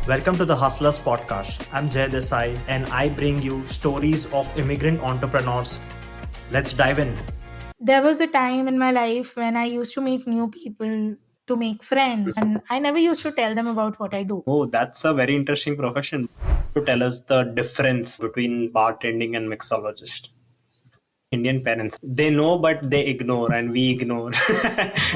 Welcome to the Hustlers podcast. I'm Jai Desai and I bring you stories of immigrant entrepreneurs. Let's dive in. There was a time in my life when I used to meet new people to make friends, and I never used to tell them about what I do. Oh, that's a very interesting profession. To tell us the difference between bartending and mixologist. Indian parents, they know but they ignore and we ignore.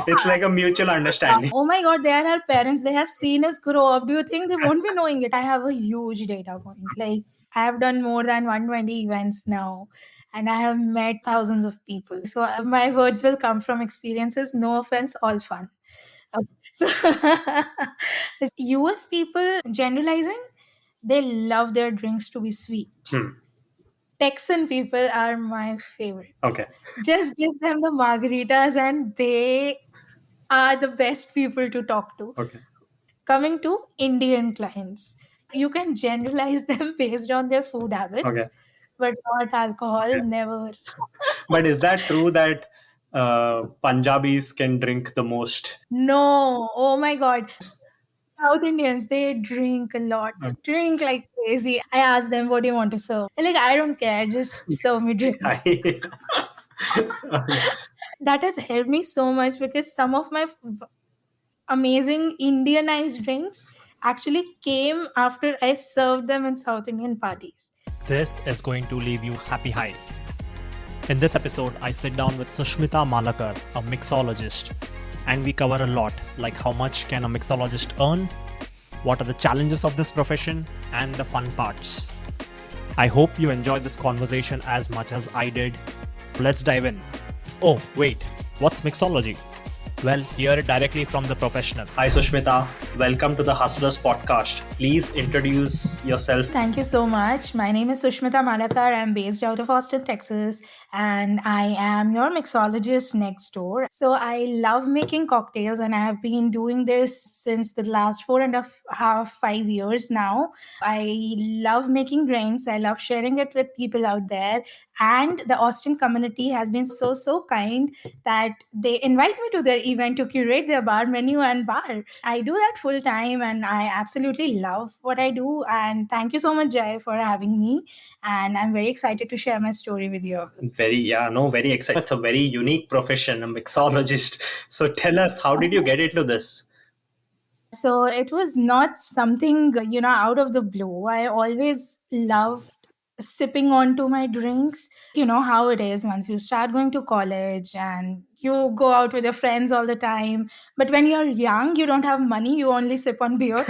It's like a mutual understanding. Oh my god, they are our parents. They have seen us grow up. Do you think they won't be knowing it? I have a huge data point. Like, I have done more than 120 events now, and I have met thousands of people. So, my words will come from experiences. No offense, all fun. Okay. So, US people, generalizing, they love their drinks to be sweet. Texan people are my favorite. Okay. Just give them the margaritas and they are the best people to talk to. Okay. Coming to Indian clients, you can generalize them based on their food Okay. habits, but not alcohol, Okay. never. But is that true that Punjabis can drink the most? No, oh my god. South Indians, they drink a lot. They drink like crazy. I ask them, what do you want to serve? They're like, I don't care, just serve me drinks. That has helped me so much because some of my amazing Indianized drinks actually came after I served them in South Indian parties. This is going to leave you happy high. In this episode, I sit down with Sushmita Malakar, a mixologist, and we cover a lot like how much can a mixologist earn, what are the challenges of this profession, and the fun parts. I hope you enjoyed this conversation as much as I did. Let's dive in. Oh, wait, what's mixology? Well, hear it directly from the professional. Hi, Sushmita. Welcome to the Hustlers podcast. Please introduce yourself. Thank you so much. My name is Sushmita Malakar. I'm based out of Austin, Texas, and I am your mixologist next door. So I love making cocktails, and I have been doing this since the last 4.5, 5 years now. I love making drinks. I love sharing it with people out there. And the Austin community has been so kind that they invite me to their event to curate their bar menu and bar. I do that full time and I absolutely love what I do. And thank you so much, Jai, for having me. And I'm very excited to share my story with you. Very excited. It's a very unique profession, a mixologist. So tell us, how did you get into this? So it was not something, out of the blue. I always loved sipping onto my drinks. You know how it is once you start going to college and you go out with your friends all the time. But when you're young, you don't have money, you only sip on beer.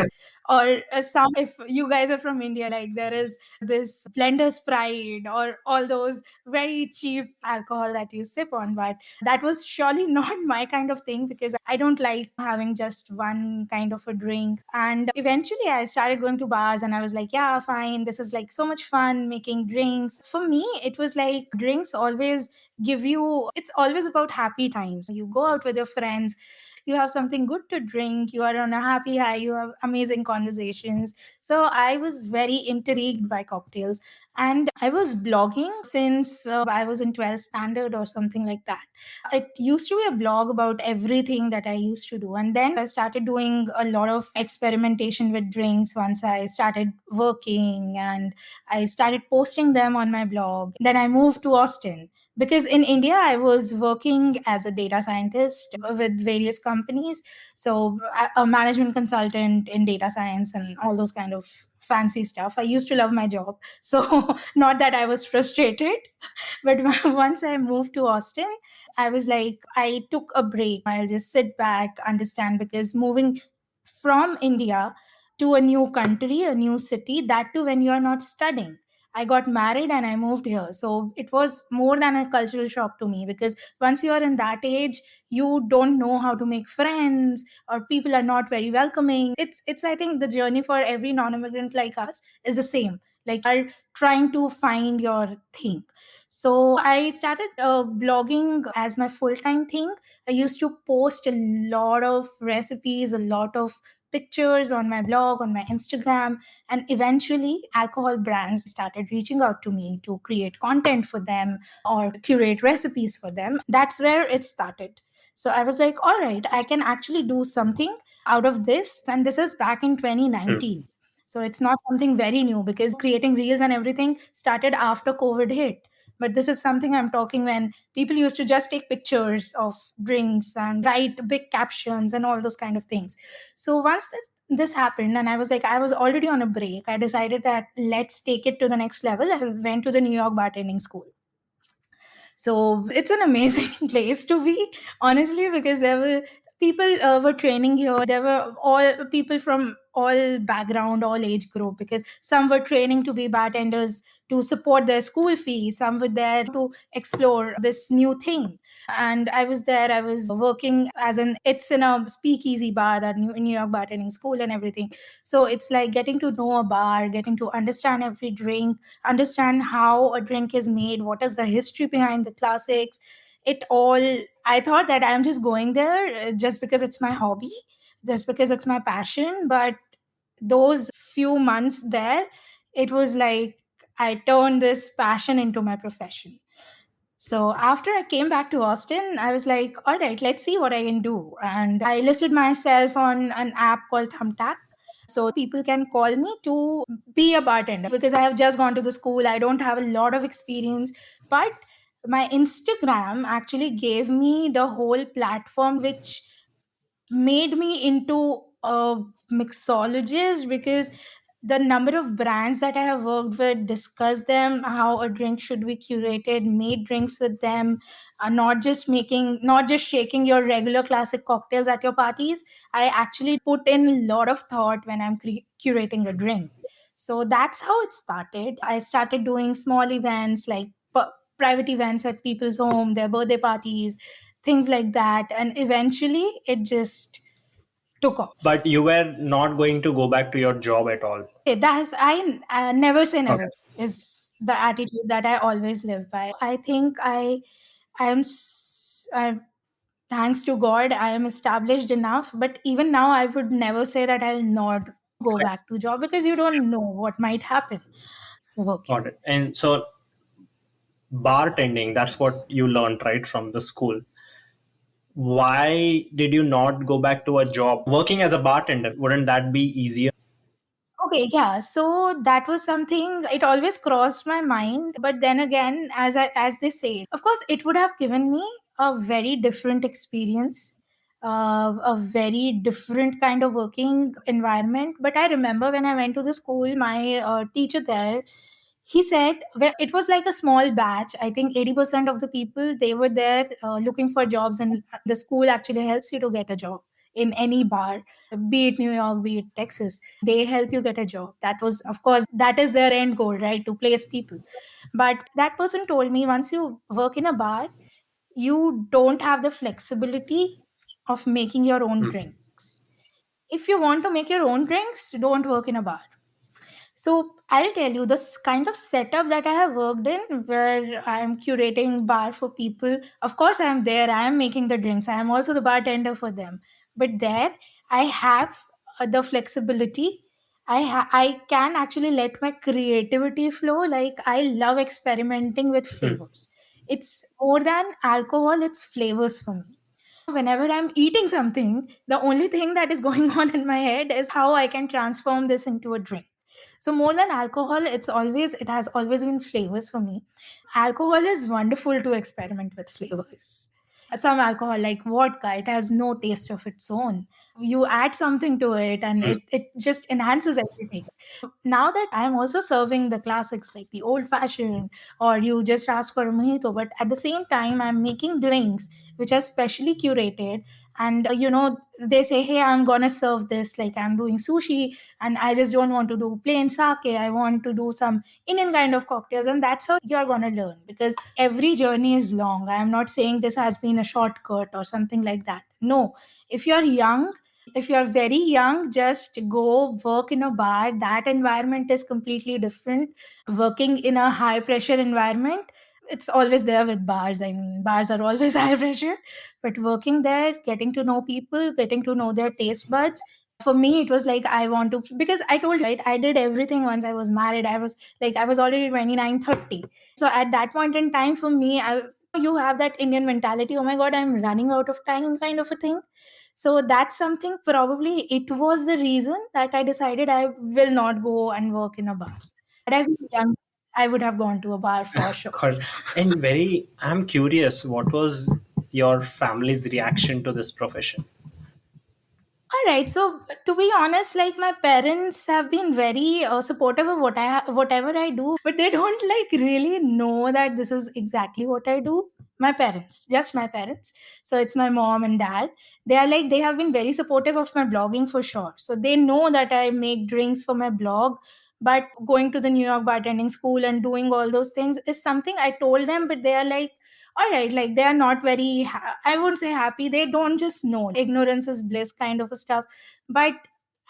Or some, if you guys are from India, like there is this blender Sprite or all those very cheap alcohol that you sip on. But that was surely not my kind of thing because I don't like having just one kind of a drink. And eventually I started going to bars and I was like, yeah, fine. This is like so much fun making drinks. For me, it was like drinks always give you, it's always about happy times. You go out with your friends, you have something good to drink, you are on a happy high, you have amazing conversations. So I was very intrigued by cocktails and I was blogging since I was in 12th standard or something like that. It used to be a blog about everything that I used to do. And then I started doing a lot of experimentation with drinks once I started working and I started posting them on my blog. Then I moved to Austin because in India I was working as a data scientist with various companies. So a management consultant in data science and all those kind of fancy stuff. I used to love my job. So not that I was frustrated, but once I moved to Austin, I was like, I took a break. I'll just sit back, understand, because moving from India to a new country, a new city, that too when you're not studying. I got married and I moved here. So it was more than a cultural shock to me because once you're in that age, you don't know how to make friends or people are not very welcoming. It's I think the journey for every non-immigrant like us is the same. Like are trying to find your thing. So I started blogging as my full-time thing. I used to post a lot of recipes, a lot of pictures on my blog, on my Instagram, and eventually alcohol brands started reaching out to me to create content for them or curate recipes for them. That's where it started. So I was like, all right, I can actually do something out of this. And this is back in 2019. So it's not something very new, because creating reels and everything started after COVID hit. But this is something I'm talking when people used to just take pictures of drinks and write big captions and all those kind of things. So once this happened, and I was like, I was already on a break, I decided that let's take it to the next level. I went to the New York Bartending School. So it's an amazing place to be, honestly, because there were people were training here. There were all people from all background, all age group, because some were training to be bartenders to support their school fees. Some were there to explore this new thing. And I was there. I was working as an it's in a speakeasy bar, that New York Bartending School and everything. So it's like getting to know a bar, getting to understand every drink, understand how a drink is made, what is the history behind the classics. It all, I thought that I'm just going there just because it's my hobby, just because it's my passion. But those few months there, it was like I turned this passion into my profession. So after I came back to Austin, I was like, all right, let's see what I can do. And I listed myself on an app called Thumbtack. So people can call me to be a bartender, because I have just gone to the school. I don't have a lot of experience. But my Instagram actually gave me the whole platform, which made me into a mixologist, because the number of brands that I have worked with, discussed them, how a drink should be curated, made drinks with them, not just shaking your regular classic cocktails at your parties. I actually put in a lot of thought when I'm curating a drink. So that's how it started. I started doing small events, like private events at people's home, their birthday parties, things like that. And eventually it just took off. But you were not going to go back to your job at all. Okay, that's I never say Okay. never is the attitude that I always live by. I think I am thanks to God I am established enough, but even now I would never say that I'll not go back to job, because you don't know what might happen Got working. it. And so bartending, that's what you learned, right, from the school. Why did you not go back to a job working as a bartender? Wouldn't that be easier? Okay, yeah. So that was something, it always crossed my mind. But then again, as they say, of course, it would have given me a very different experience, a very different kind of working environment. But I remember when I went to the school, my teacher there, he said, it was like a small batch. I think 80% of the people, they were there looking for jobs, and the school actually helps you to get a job in any bar, be it New York, be it Texas. They help you get a job. That was, of course, that is their end goal, right? To place people. But that person told me, once you work in a bar, you don't have the flexibility of making your own Hmm. drinks. If you want to make your own drinks, don't work in a bar. So I'll tell you this kind of setup that I have worked in, where I am curating bar for people. Of course, I am there. I am making the drinks. I am also the bartender for them. But there, I have the flexibility. I can actually let my creativity flow. Like, I love experimenting with Hmm. flavors. It's more than alcohol. It's flavors for me. Whenever I'm eating something, the only thing that is going on in my head is how I can transform this into a drink. So more than alcohol, it has always been flavors for me. Alcohol is wonderful to experiment with flavors. Some alcohol like vodka, it has no taste of its own. You add something to it and Hmm. it just enhances everything. Now that I'm also serving the classics like the old fashioned, or you just ask for a mojito, but at the same time I'm making drinks which are specially curated. And they say, hey, I'm gonna serve this, like I'm doing sushi, and I just don't want to do plain sake, I want to do some Indian kind of cocktails. And that's how you're gonna learn, because every journey is long. I'm not saying this has been a shortcut or something like that. No, if you're young, if you're very young, just go work in a bar. That environment is completely different. Working in a high pressure environment, it's always there with bars. I mean, bars are always high pressure. But working there, getting to know people, getting to know their taste buds, for me it was like, I want to, because I told you, right, I did everything. Once I was married, I was already 29, 30. So at that point in time, for me, you have that Indian mentality, oh my god, I'm running out of time kind of a thing. So that's something, probably it was the reason that I decided I will not go and work in a bar. Had I been young, I would have gone to a bar for sure. God. And very, I'm curious, what was your family's reaction to this profession? All right. So to be honest, like my parents have been very supportive of whatever I do, but they don't like really know that this is exactly what I do. My parents, just my parents. So it's my mom and dad. They have been very supportive of my blogging for sure. So they know that I make drinks for my blog. But going to the New York Bartending School and doing all those things is something I told them, but they are like, all right, like they are not very I won't say happy, they don't just know, ignorance is bliss kind of a stuff. But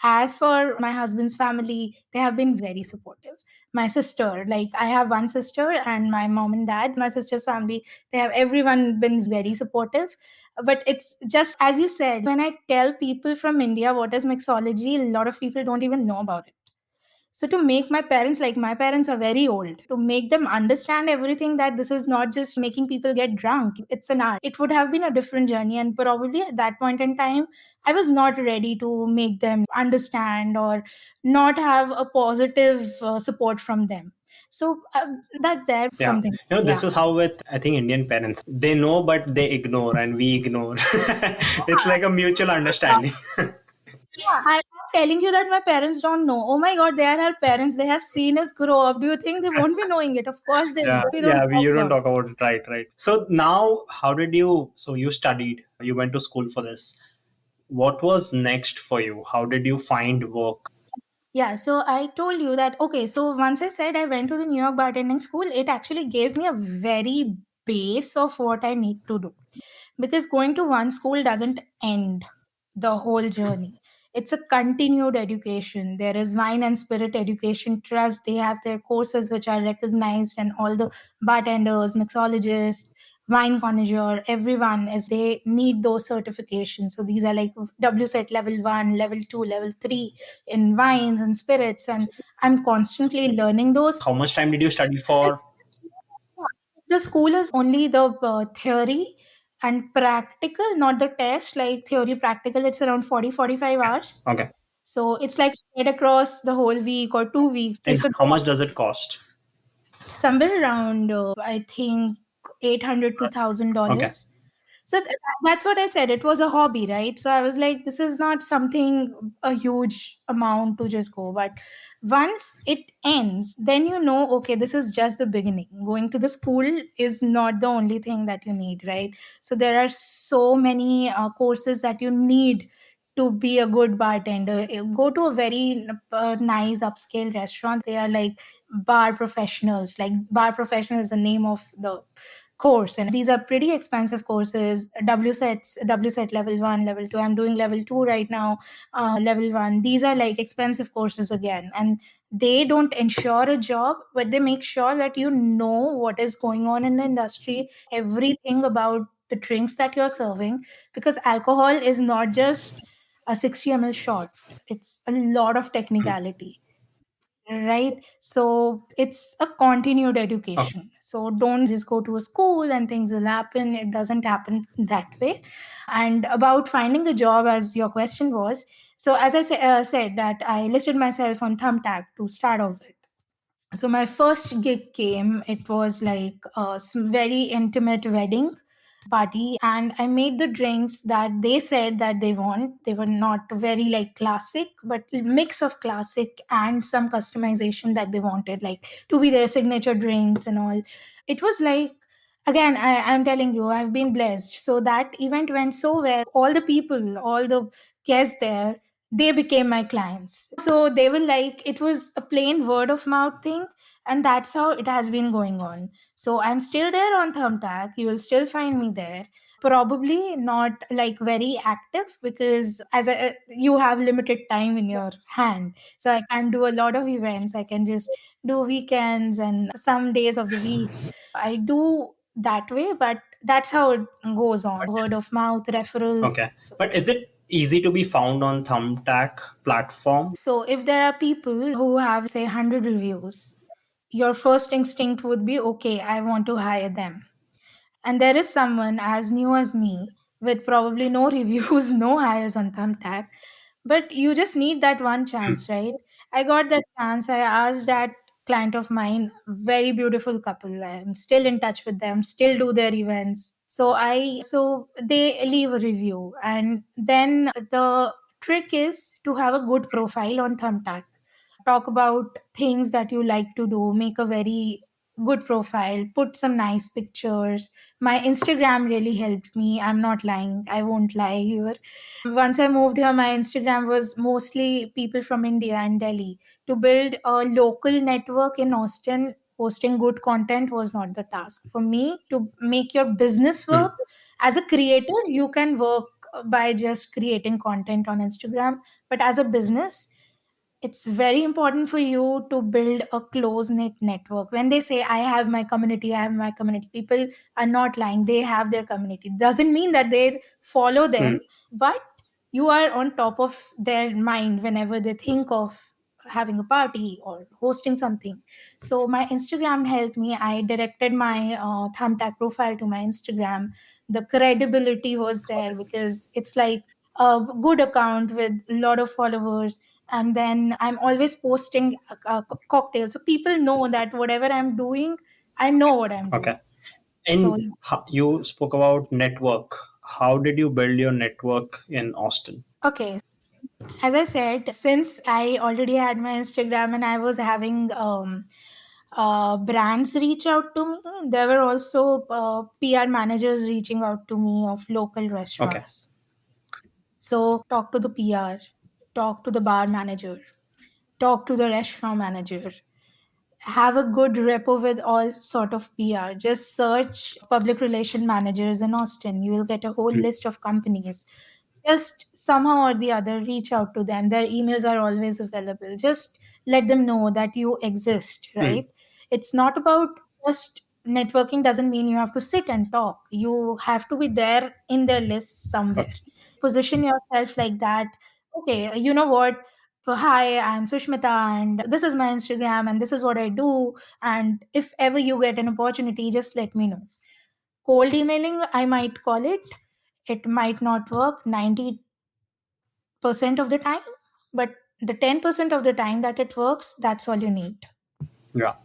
as for my husband's family, they have been very supportive. My sister, like I have one sister, and my mom and dad, my sister's family, they have everyone been very supportive. But it's just as you said, when I tell people from India what is mixology, a lot of people don't even know about it. So to make my parents, like my parents are very old, to make them understand everything, that this is not just making people get drunk, it's an art. It would have been a different journey, and probably at that point in time, I was not ready to make them understand or not have a positive support from them. So that's there Yeah. something. This Yeah. is how with, I think, Indian parents. They know, but they ignore, and we ignore. It's like a mutual understanding. Yeah, I'm telling you that my parents don't know. Oh my god, they are our parents. They have seen us grow up. Do you think they won't be knowing it? Of course they Yeah, will. We don't yeah, talk you don't about it. talk about it, right, right. So now, how did you, so you studied, you went to school for this. What was next for you? How did you find work? Yeah, so I told you that, okay, so once I said I went to the New York Bartending School, it actually gave me a very base of what I need to do. Because going to one school doesn't end the whole journey. It's a continued education. There is wine and spirit education trust. They have their courses which are recognized, and all the bartenders, mixologists, wine connoisseur, everyone is, they need those certifications. So these are like WSET level 1, level 2, level 3 in wines and spirits, and I'm constantly learning those. How much time did you study for? The school is only the theory and practical, not the test. Like theory, practical, it's around 40-45 hours. Okay. So it's like spread across the whole week or 2 weeks. And how much does it cost? Somewhere around, I think, 800 to thousand Okay. dollars. So that's what I said. It was a hobby, right? So I was like, this is not something a huge amount to just go. But once it ends, then you know, okay, this is just the beginning. Going to the school is not the only thing that you need, right? So there are so many courses that you need to be a good bartender. Go to a very nice upscale restaurant. They are like bar professionals. Like bar professional is the name of the course, and these are pretty expensive courses. WSET level 1, level 2, I'm doing level 2 right now. Level 1, these are like expensive courses again, and they don't ensure a job, but they make sure that you know what is going on in the industry, everything about the drinks that you're serving, because alcohol is not just a 60 ml shot, it's a lot of technicality, right? So it's a continued Okay. education. So don't just go to a school and things will happen. It doesn't happen that way. And about finding a job, as your question was, so as said that I listed myself on Thumbtack to start off with. So my first gig came, it was like a very intimate wedding party, and I made the drinks that they said that they want. They were not very like classic, but a mix of classic and some customization that they wanted, like to be their signature drinks and all. It was like, again, I'm telling you, I've been blessed. So that event went so well. All the people, all the guests there, they became my clients. So they were like, it was a plain word of mouth thing, and that's how it has been going on. So I'm still there on Thumbtack. You will still find me there. Probably not like very active, because you have limited time in your hand. So I can't do a lot of events. I can just do weekends and some days of the week. I do that way, but that's how it goes on. Word of mouth, referrals. Okay. But is it easy to be found on Thumbtack platform? So if there are people who have, say, 100 reviews, your first instinct would be, okay, I want to hire them. And there is someone as new as me with probably no reviews, no hires on Thumbtack. But you just need that one chance, right? I got that chance. I asked that client of mine, very beautiful couple. I'm still in touch with them, still do their events. So they leave a review. And then the trick is to have a good profile on Thumbtack. Talk about things that you like to do, make a very good profile, put some nice pictures. My Instagram really helped me. I'm not lying. I won't lie here. Once I moved here, my Instagram was mostly people from India and Delhi. To build a local network in Austin, posting good content was not the task. For me, to make your business Mm. work as a creator, you can work by just creating content on Instagram. But as a business, it's very important for you to build a close knit network. When they say I have my community, people are not lying. They have their community. Doesn't mean that they follow Mm. them, but you are on top of their mind whenever they think of having a party or hosting something. So my Instagram helped me. I directed my Thumbtack profile to my Instagram. The credibility was there because it's like a good account with a lot of followers, and then I'm always posting cocktails, so people know that whatever I'm doing, I know what I'm Okay. doing. So And you spoke about network. How did you build your network in Austin? okay, as I said, since I already had my Instagram and I was having brands reach out to me, there were also PR managers reaching out to me of local Okay. restaurants. So talk to the PR, talk to the bar manager, talk to the restaurant manager, have a good repo with all sort of PR. Just search public relation managers in Austin. You will get a whole Mm. list of companies. Just somehow or the other reach out to them. Their emails are always available. Just let them know that you exist, Mm. right? It's not about just networking, doesn't mean you have to sit and talk. You have to be there in their list somewhere. Okay. Position yourself like that. Okay, you know what? So, hi, I'm Sushmita, and this is my Instagram, and this is what I do. And if ever you get an opportunity, just let me know. Cold emailing, I might call it. It might not work 90% of the time, but the 10% of the time that it works, that's all you need. Yeah.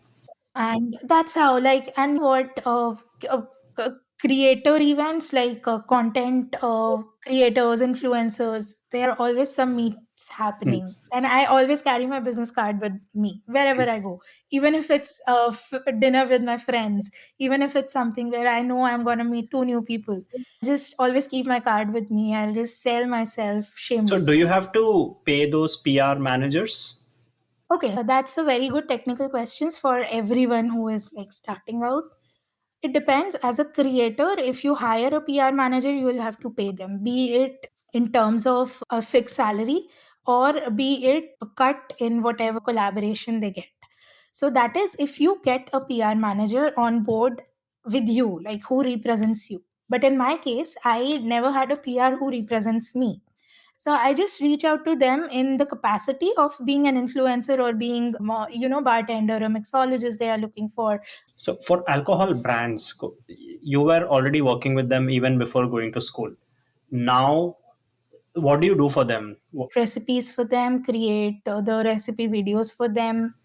And that's how, like, and what creator events like content creators, influencers, there are always some meets Mm. happening, and I always carry my business card with me wherever I go, even if it's dinner with my friends, even if it's something where I know I'm going to meet two new people. Just always keep my card with me. I'll just sell myself So, do you shamelessly. have to pay those PR managers? Okay, that's a very good technical questions for everyone who is like starting out. It depends. As a creator, if you hire a PR manager, you will have to pay them, be it in terms of a fixed salary or be it a cut in whatever collaboration they get. So that is if you get a PR manager on board with you, like who represents you. But in my case, I never had a PR who represents me. So I just reach out to them in the capacity of being an influencer or being, bartender or mixologist they are looking for. So, for alcohol brands, you were already working with them even before going to school. Now, what do you do for them? Recipes for them, create the recipe videos for them,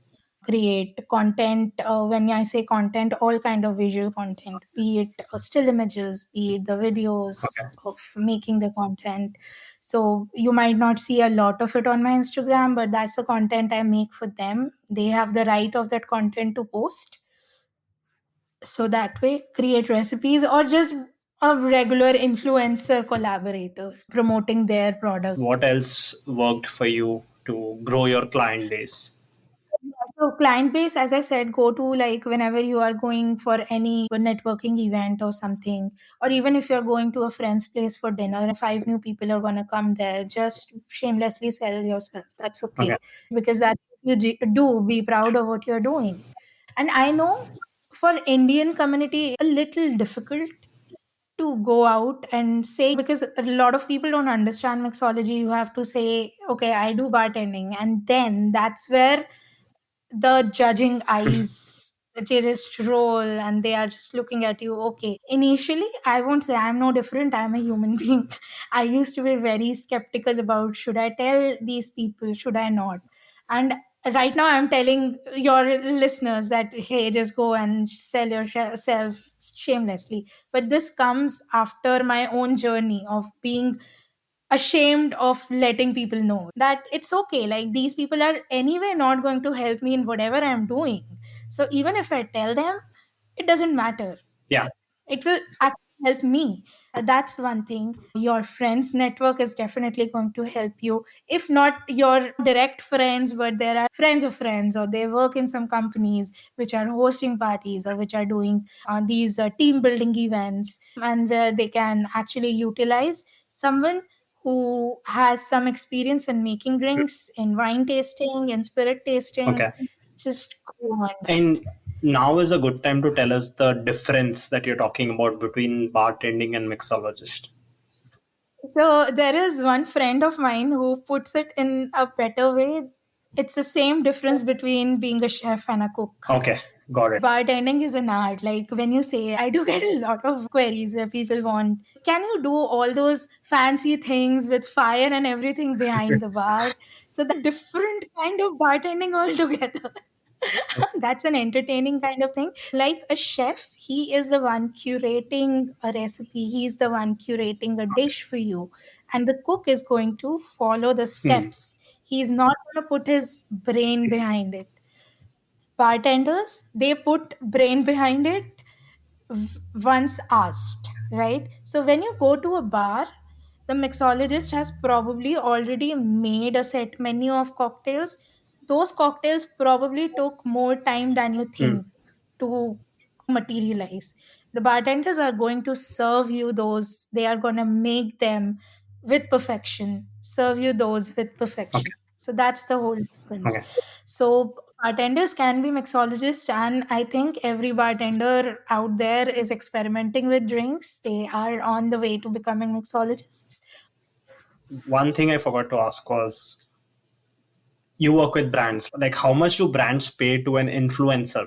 create content. When I say content, all kind of visual content, be it still images, be it the videos Okay. of making the content. So you might not see a lot of it on my Instagram, but that's the content I make for them. They have the right of that content to post. So that way, create recipes or just a regular influencer collaborator promoting their product. What else worked for you to grow your client base? So client base, as I said, go to like whenever you are going for any networking event or something, or even if you're going to a friend's place for dinner and five new people are gonna come there, just shamelessly sell yourself. That's Okay. okay because that's what you do. Be proud of what you're doing. And I know for Indian community, a little difficult to go out and say because a lot of people don't understand mixology. You have to say, okay, I do bartending, and then that's where the judging eyes They just roll and they are just looking at you. Okay. Initially, I won't say I'm no different. I'm a human being. I used to be very skeptical about should I tell these people, should I not? And right now, I'm telling your listeners that, hey, just go and sell yourself shamelessly. But this comes after my own journey of being ashamed of letting people know that it's okay. Like, these people are anyway not going to help me in whatever I'm doing. So even if I tell them, it doesn't matter. Yeah. It will actually help me. That's one thing. Your friends network is definitely going to help you. If not your direct friends, but there are friends of friends, or they work in some companies which are hosting parties or which are doing these team building events, and where they can actually utilize someone who has some experience in making drinks, in wine tasting, in spirit tasting. Okay. Just go on. And now is a good time to tell us the difference that you're talking about between bartending and mixologist. So there is one friend of mine who puts it in a better way. It's the same difference between being a chef and a cook. Okay, got it. Bartending is an art. Like, when you say, I do get a lot of queries where people want, can you do all those fancy things with fire and everything behind the bar? So that's a different kind of bartending altogether. That's an entertaining kind of thing. Like a chef, he is the one curating a recipe, he's the one curating a dish for you. And the cook is going to follow the Hmm. steps. He's not going to put his brain behind it. Bartenders, they put brain behind it once asked, right? So when you go to a bar, the mixologist has probably already made a set menu of cocktails. Those cocktails probably took more time than you Hmm. think to materialize. The bartenders are going to serve you those, they are going to make them with perfection, serve you those with Okay. perfection. So that's the whole difference. Okay. So bartenders can be mixologists, and I think every bartender out there is experimenting with drinks. They are on the way to becoming mixologists. One thing I forgot to ask was, you work with brands. Like, how much do brands pay to an influencer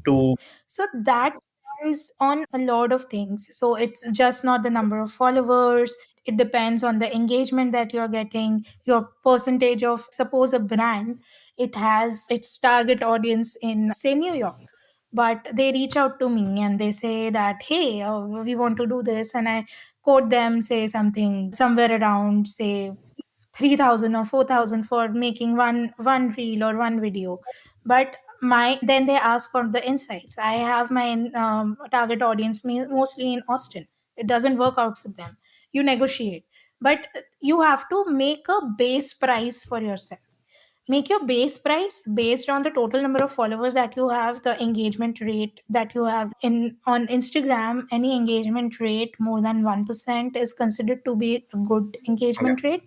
to? So that depends on a lot of things. So it's just not the number of followers. It depends on the engagement that you're getting, your percentage of, suppose a brand, it has its target audience in, say, New York. But they reach out to me and they say that, hey, we want to do this. And I quote them, say something somewhere around, say, 3,000 or 4,000 for making one reel or one video. But my then they ask for the insights. I have my target audience mostly in Austin. It doesn't work out for them. You negotiate, but you have to make a base price for yourself. Make your base price based on the total number of followers that you have, the engagement rate that you have. In on Instagram, any engagement rate more than 1% is considered to be a good Okay. engagement rate,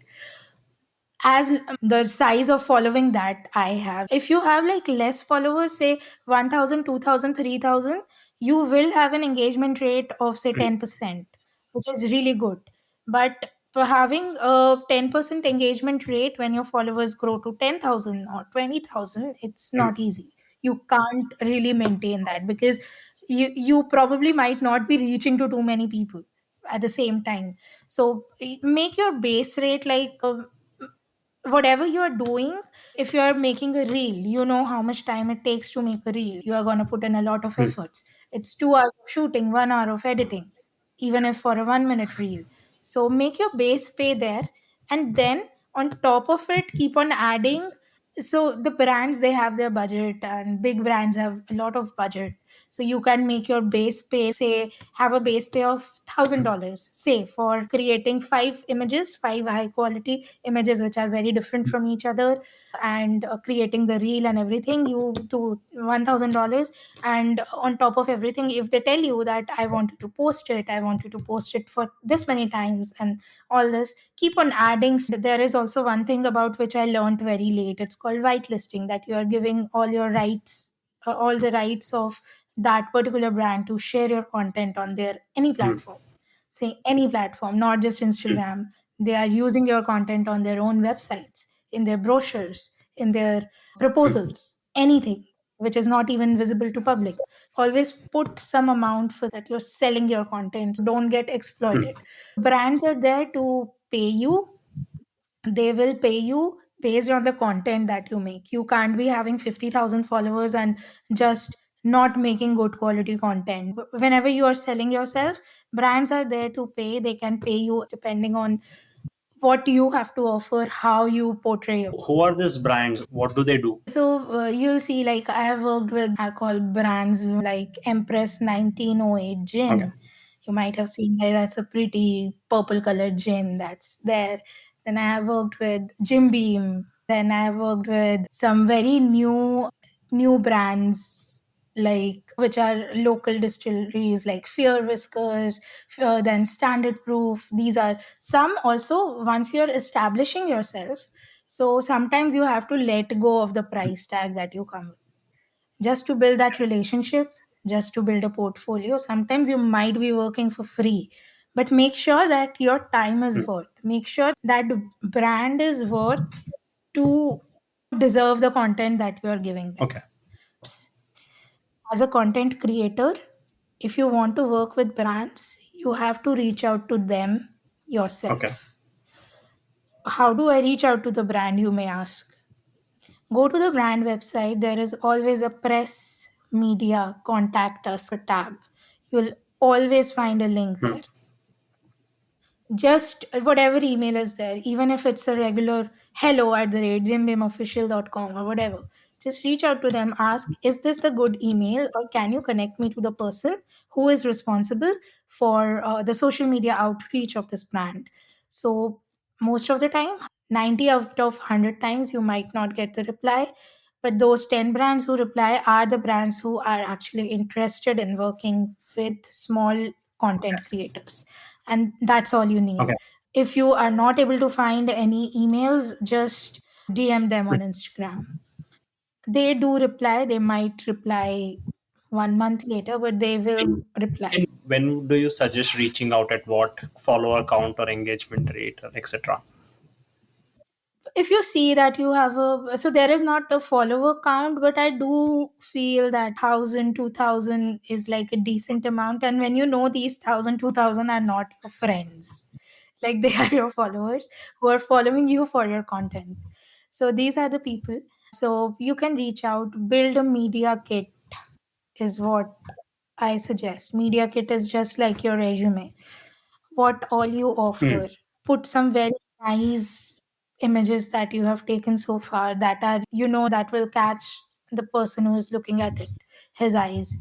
as the size of following that I have. If you have like less followers, say 1,000, 2,000, 3,000, you will have an engagement rate of, say, Hmm. 10%, which is really good. But for having a 10% engagement rate when your followers grow to 10,000 or 20,000, it's Hmm. not easy. You can't really maintain that, because you probably might not be reaching to too many people at the same time. So make your base rate like whatever you are doing. If you are making a reel, you know how much time it takes to make a reel. You are going to put in a lot of Hmm. efforts. It's 2 hours of shooting, 1 hour of editing, even if for a 1 minute reel. So make your base pay there, and then on top of it, keep on adding. So the brands, they have their budget, and big brands have a lot of budget. So you can make your base pay, say, have a base pay of $1,000, say, for creating 5 images, 5 high quality images which are very different from each other, and creating the reel and everything. You do $1,000, and on top of everything, if they tell you that I want you to post it, I want you to post it for this many times, and all this, keep on adding. There is also one thing about which I learned very late. It's called whitelisting, that you are giving all your rights, all the rights of that particular brand to share your content on their any Hmm. platform. Say any platform, not just Instagram. They are using your content on their own websites, in their brochures, in their Hmm. proposals, anything. which is not even visible to public. Always put some amount for that you're selling your content. Don't get exploited. Brands are there to pay you. They will pay you based on the content that you make. You can't be having 50,000 followers and just not making good quality content. Whenever you are selling yourself, brands are there to pay. They can pay you depending on what you have to offer, how you portray your. Who are these brands? What do they do? So you'll see, like I have worked with alcohol brands like Empress 1908 gin. Okay. You might have seen that. That's a pretty purple colored gin that's there. Then I have worked with Jim Beam. Then I have worked with some very new brands, like which are local distilleries like Fear Whiskers, then Standard Proof. These are some also once you're establishing yourself. So sometimes you have to let go of the price tag that you come with just to build that relationship, just to build a portfolio. Sometimes you might be working for free, but make sure that your time is worth. Make sure that the brand is worth to deserve the content that you're giving them. Okay. As a content creator, if you want to work with brands, you have to reach out to them yourself. Okay. How do I reach out to the brand, you may ask? Go to the brand website. There is always a press, media, contact us tab. You'll always find a link there. Just whatever email is there, even if it's a regular hello at the rate jimbimofficial.com or whatever, just reach out to them. Ask, is this the good email, or can you connect me to the person who is responsible for the social media outreach of this brand? So, most of the time, 90 out of 100 times, you might not get the reply. But those 10 brands who reply are the brands who are actually interested in working with small content creators. And that's all you need. Okay. If you are not able to find any emails, just DM them on Instagram. They do reply. They might reply 1 month later, but they will reply. And when do you suggest reaching out, at what follower count or engagement rate, or etc.? If you see that you have a, so there is not a follower count, but I do feel that 1,000, 2,000 is like a decent amount. And when you know these 1,000, 2,000 are not your friends, like they are your followers who are following you for your content. So these are the people. So you can reach out, build a media kit is what I suggest. Media kit is just like your resume, what all you offer. Put some very nice images that you have taken so far that are, that will catch the person who is looking at it, his eyes.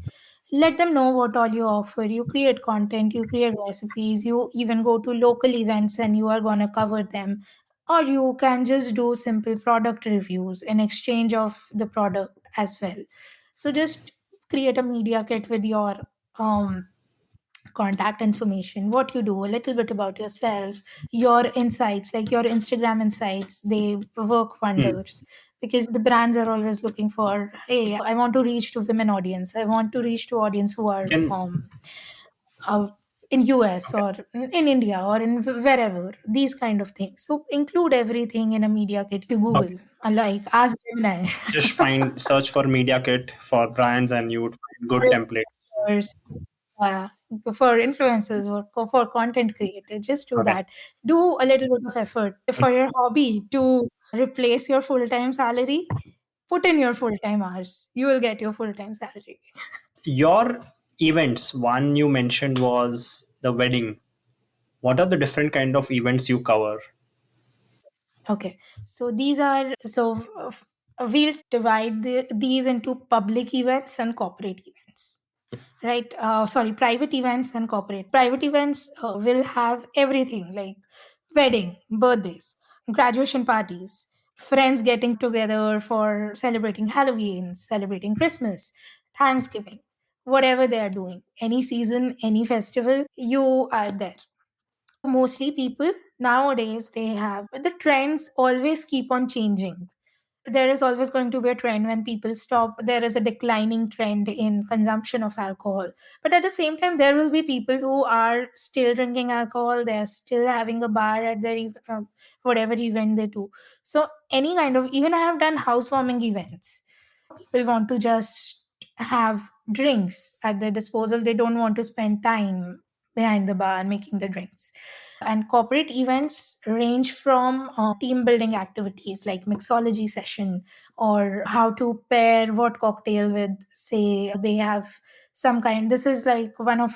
Let them know what all you offer. You create content, you create recipes, you even go to local events and you are going to cover them. Or you can just do simple product reviews in exchange of the product as well. So just create a media kit with your um contact information, what you do, a little bit about yourself, your insights, like your Instagram insights, they work wonders. Because the brands are always looking for, hey, I want to reach to women audience. I want to reach to audience who are Can uh, in US or in India or in wherever, these kind of things. So include everything in a media kit. You Google, like ask Gemini. just find search for media kit for brands and you would find good template. Influencers, uh, for influencers or for content creators, just do Okay. that. Do a little bit of effort for your hobby to replace your full-time salary. Put in your full-time hours, you will get your full-time salary. Your events, one you mentioned was the wedding. What are the different kind of events you cover? Okay, so these are, we'll divide these into public events and corporate events, right? Sorry, private events and corporate. Private events will have everything like wedding, birthdays, graduation parties, friends getting together for celebrating Halloween, celebrating Christmas, Thanksgiving, whatever they are doing, any season, any festival, you are there. Mostly people nowadays, they have, the trends always keep on changing. There is always going to be a trend when people stop. There is a declining trend in consumption of alcohol, but at the same time there will be people who are still drinking alcohol. They're still having a bar at their whatever event they do. So any kind of, even I have done housewarming events. People want to just have drinks at their disposal. They don't want to spend time behind the bar making the drinks. And corporate events range from team building activities like mixology session, or how to pair what cocktail with, say, they have some kind. This is like one of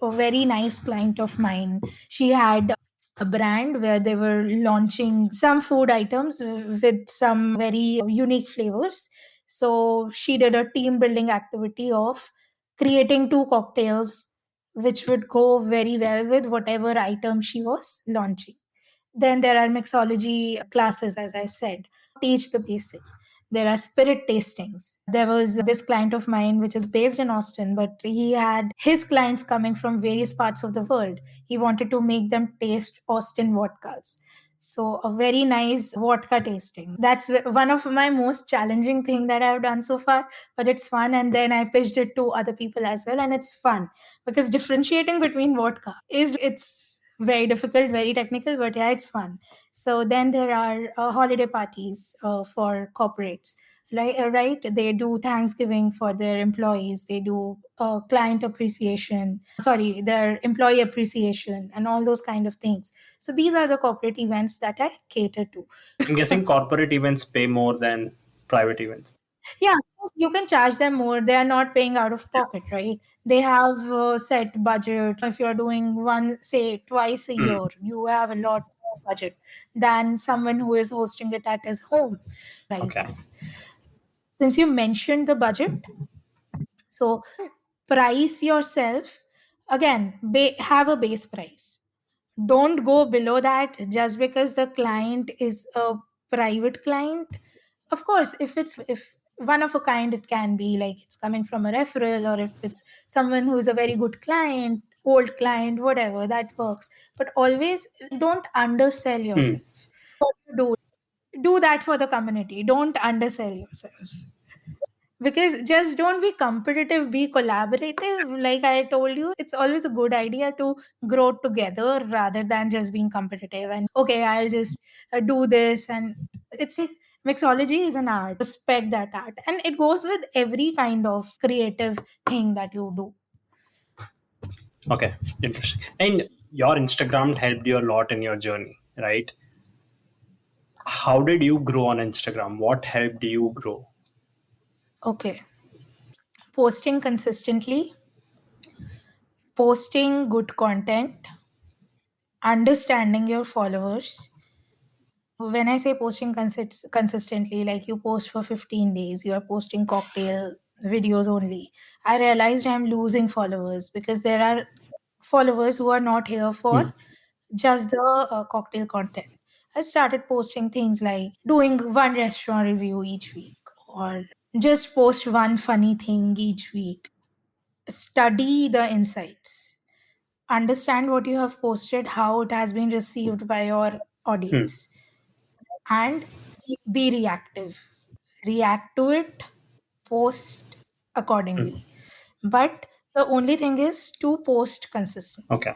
a very nice client of mine. She had a brand where they were launching some food items with some very unique flavors. So she did a team building activity of creating two cocktails which would go very well with whatever item she was launching. Then there are mixology classes, as I said, teach the basic. There are spirit tastings. There was this client of mine, which is based in Austin, but he had his clients coming from various parts of the world. He wanted to make them taste Austin vodkas. So a very nice vodka tasting. That's one of my most challenging thing that I've done so far, but it's fun. And then I pitched it to other people as well, and it's fun because differentiating between vodka is it's very difficult, very technical, but yeah, it's fun. So then there are holiday parties for corporates, right? They do Thanksgiving for their employees. They do client appreciation, sorry, their employee appreciation, and all those kind of things. So these are the corporate events that I cater to. I'm guessing corporate events pay more than private events. Yeah, of course, you can charge them more. They are not paying out of pocket, right? They have a set budget. If you're doing one, say, twice a Hmm. year, you have a lot more budget than someone who is hosting it at his home. Price Okay. that. Since you mentioned the budget, so price yourself again, have a base price. Don't go below that just because the client is a private client. Of course, if one of a kind, it can be like it's coming from a referral, or if it's someone who is a very good client, old client, whatever, that works. But always don't undersell Hmm. yourself. What you do that for the community. Don't undersell yourself, because just don't be competitive, be collaborative. Like I told you, it's always a good idea to grow together rather than just being competitive and okay, I'll just do this. And it's like mixology is an art. Respect that art, and it goes with every kind of creative thing that you do. Okay. Interesting. And your Instagram helped you a lot in your journey, right? How did you grow on Instagram? What helped you grow? Okay, posting consistently, posting good content, understanding your followers. When I say posting consistently, like you post for 15 days, you are posting cocktail videos only. I realized I'm losing followers because there are followers who are not here for Hmm. just the cocktail content. I started posting things like doing one restaurant review each week, or just post one funny thing each week. Study the insights. Understand what you have posted, how it has been received by your Hmm. audience, and be reactive. React to it, post Hmm. accordingly. But the only thing is to post consistently. Okay.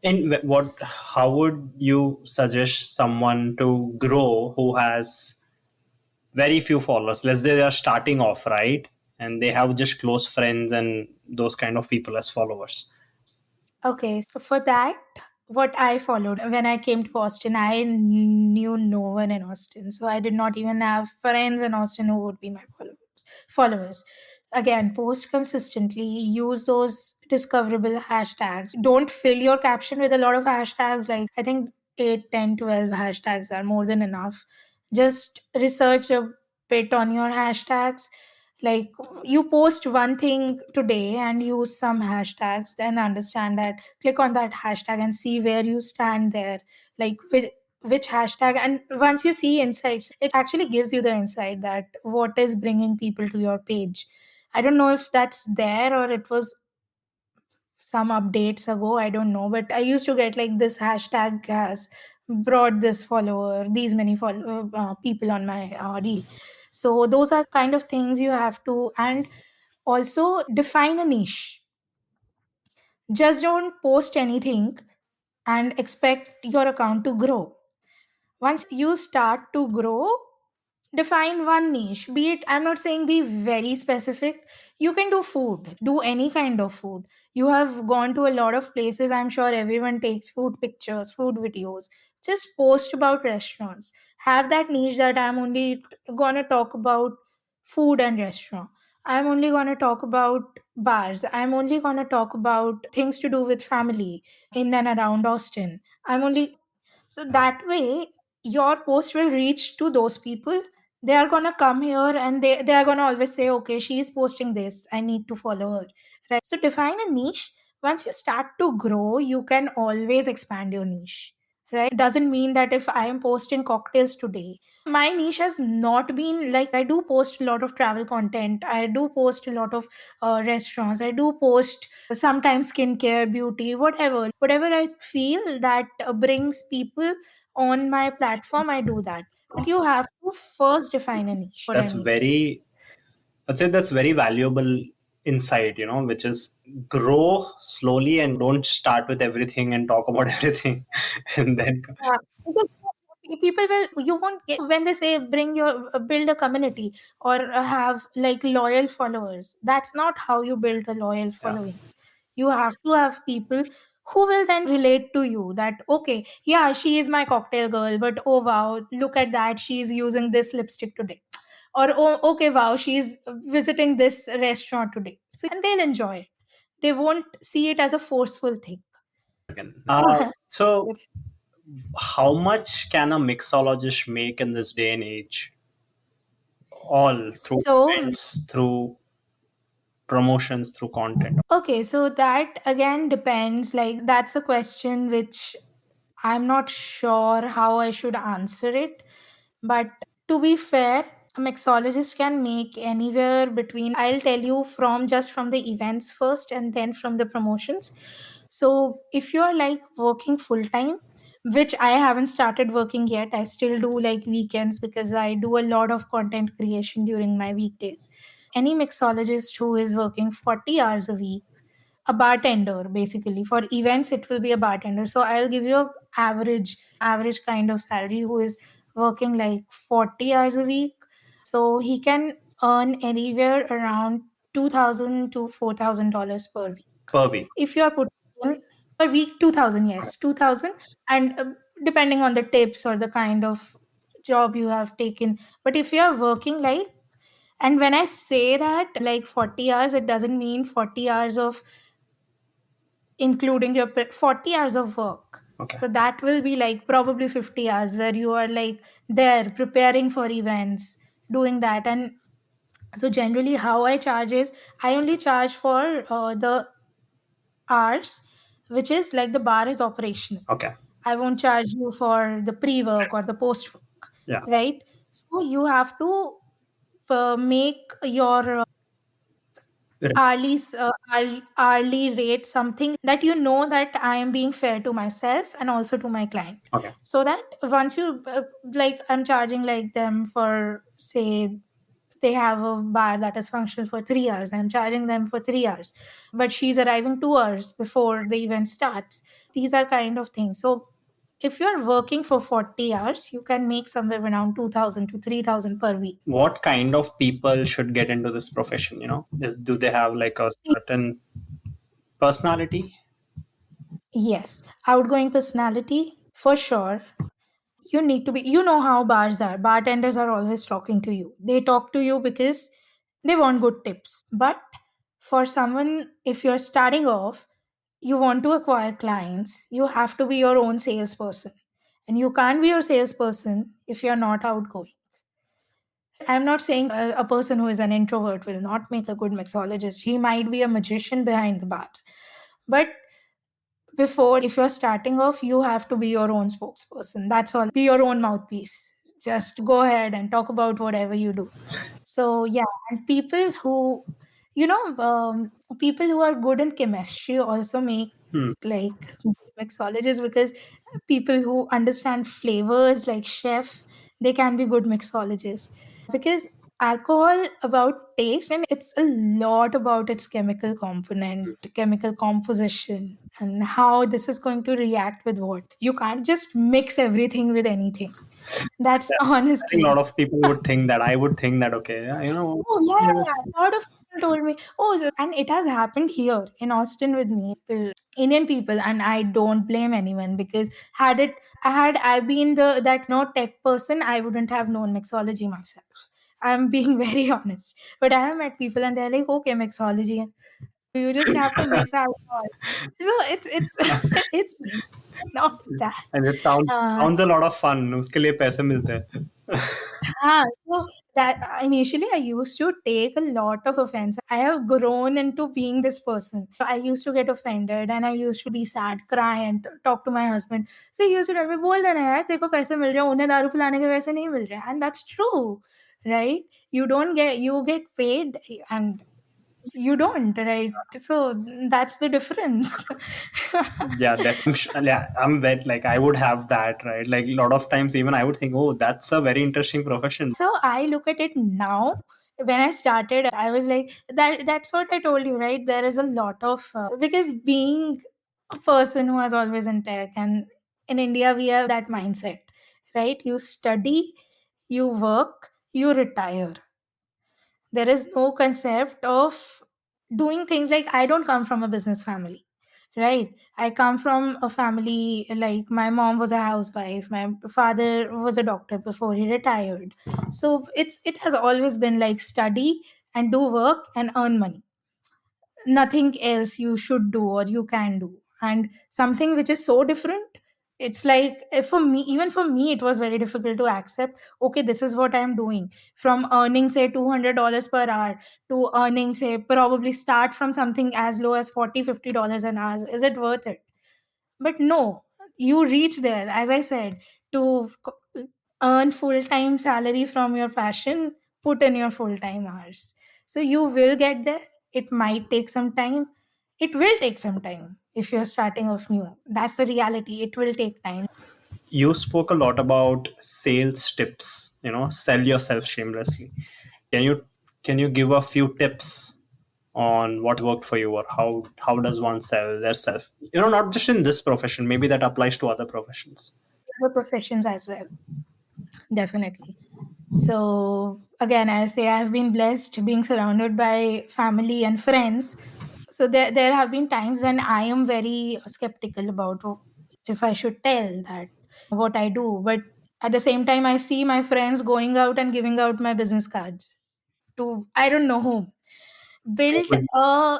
And how would you suggest someone to grow who has very few followers? Let's say they are starting off, right? And they have just close friends and those kind of people as followers. Okay, so for that, what I followed when I came to Austin, I knew no one in Austin. So I did not even have friends in Austin who would be my followers. Again, post consistently, use those discoverable hashtags. Don't fill your caption with a lot of hashtags. Like I think 8, 10, 12 hashtags are more than enough. Just research a bit on your hashtags. Like you post one thing today and use some hashtags, then understand that, click on that hashtag and see where you stand there, like which hashtag. And once you see insights, it actually gives you the insight that what is bringing people to your page. I don't know if that's there or it was some updates ago, I don't know, but I used to get like this hashtag has brought this follower, these many people on my reel. So those are kind of things you have to. And also define a niche. Just don't post anything and expect your account to grow. Once you start to grow, Define one niche. Be it, I'm not saying be very specific. You can do food, do any kind of food. You have gone to a lot of places. I'm sure everyone takes food pictures, food videos. Just post about restaurants. Have that niche that I'm only gonna talk about food and restaurant. I'm only gonna talk about bars. I'm only gonna talk about things to do with family in and around Austin. I'm only so that way your post will reach to those people. They are gonna come here and they are gonna always say, okay, she is posting this, I need to follow her, right? So define a niche. Once you start to grow, you can always expand your niche, right? It doesn't mean that if I am posting cocktails today, my niche has not been like, I do post a lot of travel content, I do post a lot of restaurants, I do post sometimes skincare, beauty, whatever I feel that brings people on my platform, I do that. But you have to first define a niche. What I That's mean. very, I'd say that's very valuable insight, which is grow slowly and don't start with everything and talk about everything and then Yeah, because people will, you won't get when they say bring your build a community or have like loyal followers. That's not how you build a loyal yeah. following. You have to have people who will then relate to you, that okay, yeah, she is my cocktail girl, but oh wow, look at that, she's using this lipstick today. Or oh, okay, wow, she's visiting this restaurant today. So and they'll enjoy it. They won't see it as a forceful thing. Again. So how much can a mixologist make in this day and age? All through So events, through promotions, through content. okay, so that again depends. Like, that's a question which I'm not sure how I should answer it. But to be fair, a mixologist can make anywhere between, I'll tell you from just from the events first and then from the promotions. So if you're like working full time, which I haven't started working yet, I still do like weekends because I do a lot of content creation during my weekdays. Any mixologist who is working 40 hours a week, a bartender basically, for events it will be a bartender. So I'll give you a average kind of salary, who is working like 40 hours a week. So he can earn anywhere around 2000 to $4,000 per week. Per week. If you are putting in per week, 2000, Okay. yes, 2000. And depending on the tips or the kind of job you have taken. But if you are working like, and when I say that like 40 hours, it doesn't mean 40 hours of including your 40 hours of work. Okay. So that will be like probably 50 hours where you are like there preparing for events, doing that. And so generally how I charge is, I only charge for the hours which is like the bar is operational. Okay. I won't charge you for the pre-work or the post-work, Yeah. right? So you have to make your Right. hourly rate something that you know that I am being fair to myself and also to my client. Okay. So that once you like, I'm charging like them for, say, they have a bar that is functional for 3 hours, I'm charging them for 3 hours, but she's arriving 2 hours before the event starts. These are kind of things. So if you're working for 40 hours, you can make somewhere around 2000 to 3000 per week. What kind of people should get into this profession? Do they have like a certain personality? Yes, outgoing personality for sure. You need to be, you know how bars are. Bartenders are always talking to you. They talk to you because they want good tips. But for someone, if you're starting off, you want to acquire clients, you have to be your own salesperson. And you can't be your salesperson if you're not outgoing. I'm not saying a person who is an introvert will not make a good mixologist. He might be a magician behind the bar. But before, if you're starting off, you have to be your own spokesperson. That's all. Be your own mouthpiece. Just go ahead and talk about whatever you do. So yeah, and people who, you know, people who are good in chemistry also make Hmm. like mixologists, because people who understand flavors like chef, they can be good mixologists. Because alcohol, about taste, and it's a lot about its chemical component, chemical composition, and how this is going to react with what. You can't just mix everything with anything. That's Yeah. I think a lot honestly. of people would think that. I would think that, okay, yeah, Oh, yeah, yeah, yeah, yeah. A lot of people told me, oh, and it has happened here in Austin with me, Indian people, and I don't blame anyone because had I been that no tech person, I wouldn't have known mixology myself. I'm being very honest. But I have met people and they're like, okay, mixology. You just have to mix alcohol. So it's it's not that. and it sounds Uh, sounds a lot of fun. उसके लिए पैसे मिलते हैं. So that initially I used to take a lot of offense. I have grown into being this person. I used to get offended and I used to be sad, cry and talk to my husband. So he used to tell me, बोल देना यार तेरे को पैसे मिल रहे हैं उन्हें दारू पिलाने के वैसे नहीं मिल रहे हैं. And that's true, right? You get paid and you don't, right? So that's the difference. Yeah, definitely. Yeah, I'm that like I would have that, right? Like a lot of times, even I would think, oh, that's a very interesting profession. So I look at it now. When I started, I was like, that's what I told you, right? There is a lot of because being a person who has always in tech, and in India we have that mindset, right? You study, you work, you retire. There is no concept of doing things like I don't come from a business family, right? I come from a family like my mom was a housewife, my father was a doctor before he retired. So it has always been like study and do work and earn money, nothing else you should do or you can do. And something which is so different, it's like for me, even for me it was very difficult to accept, okay, this is what I'm doing, from earning say $200 per hour to earning say probably start from something as low as $40-50 an hour. Is it worth it? But no, you reach there, as I said, to earn full time salary from your passion, put in your full time hours. So you will get there. It might take some time. It will take some time if you're starting off new. That's the reality. It will take time. You spoke a lot about sales tips. Sell yourself shamelessly. Can you can you give a few tips on what worked for you, or how does one sell their self? Not just in this profession. Maybe that applies to other professions. Other professions as well. Definitely. So again, I say I've been blessed being surrounded by family and friends. So there have been times when I am very skeptical about if I should tell that what I do. But at the same time, I see my friends going out and giving out my business cards to I don't know whom. Build a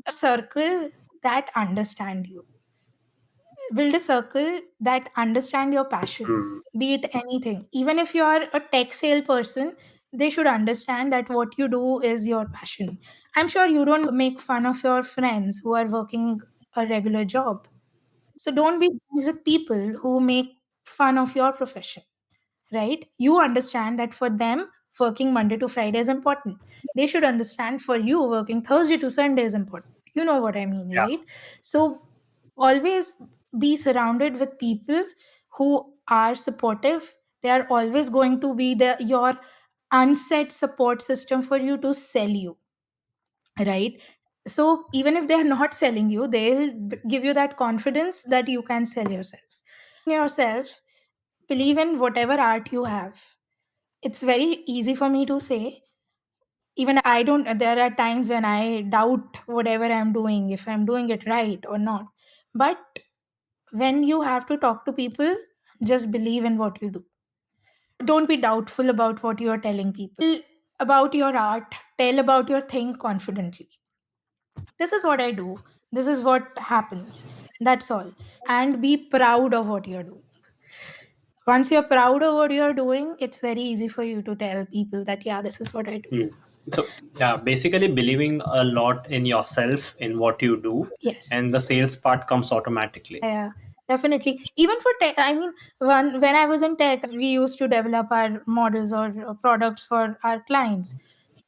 circle that understand you. Build a circle that understand your passion, Hmm. be it anything. Even if you are a tech sale person, they should understand that what you do is your passion. I'm sure you don't make fun of your friends who are working a regular job. So don't be friends with people who make fun of your profession, right? You understand that for them, working Monday to Friday is important. They should understand for you, working Thursday to Sunday is important. You know what I mean, Yeah. right? So always be surrounded with people who are supportive. They are always going to be your unsaid support system for you to sell you, right? So even if they're not selling you, they'll give you that confidence that you can sell yourself. Yourself, believe in whatever art you have. It's very easy for me to say. Even I don't, there are times when I doubt whatever I'm doing, if I'm doing it right or not. But when you have to talk to people, just believe in what you do. Don't be doubtful about what you are telling people. About your art, tell about your thing confidently. This is what I do. This is what happens. That's all. And be proud of what you're doing. Once you're proud of what you're doing, it's very easy for you to tell people that, yeah, this is what I do. Hmm. So yeah, basically believing a lot in yourself, in what you do, Yes. and the sales part comes automatically. Yeah, definitely. Even for tech, I mean, when I was in tech, we used to develop our models or products for our clients.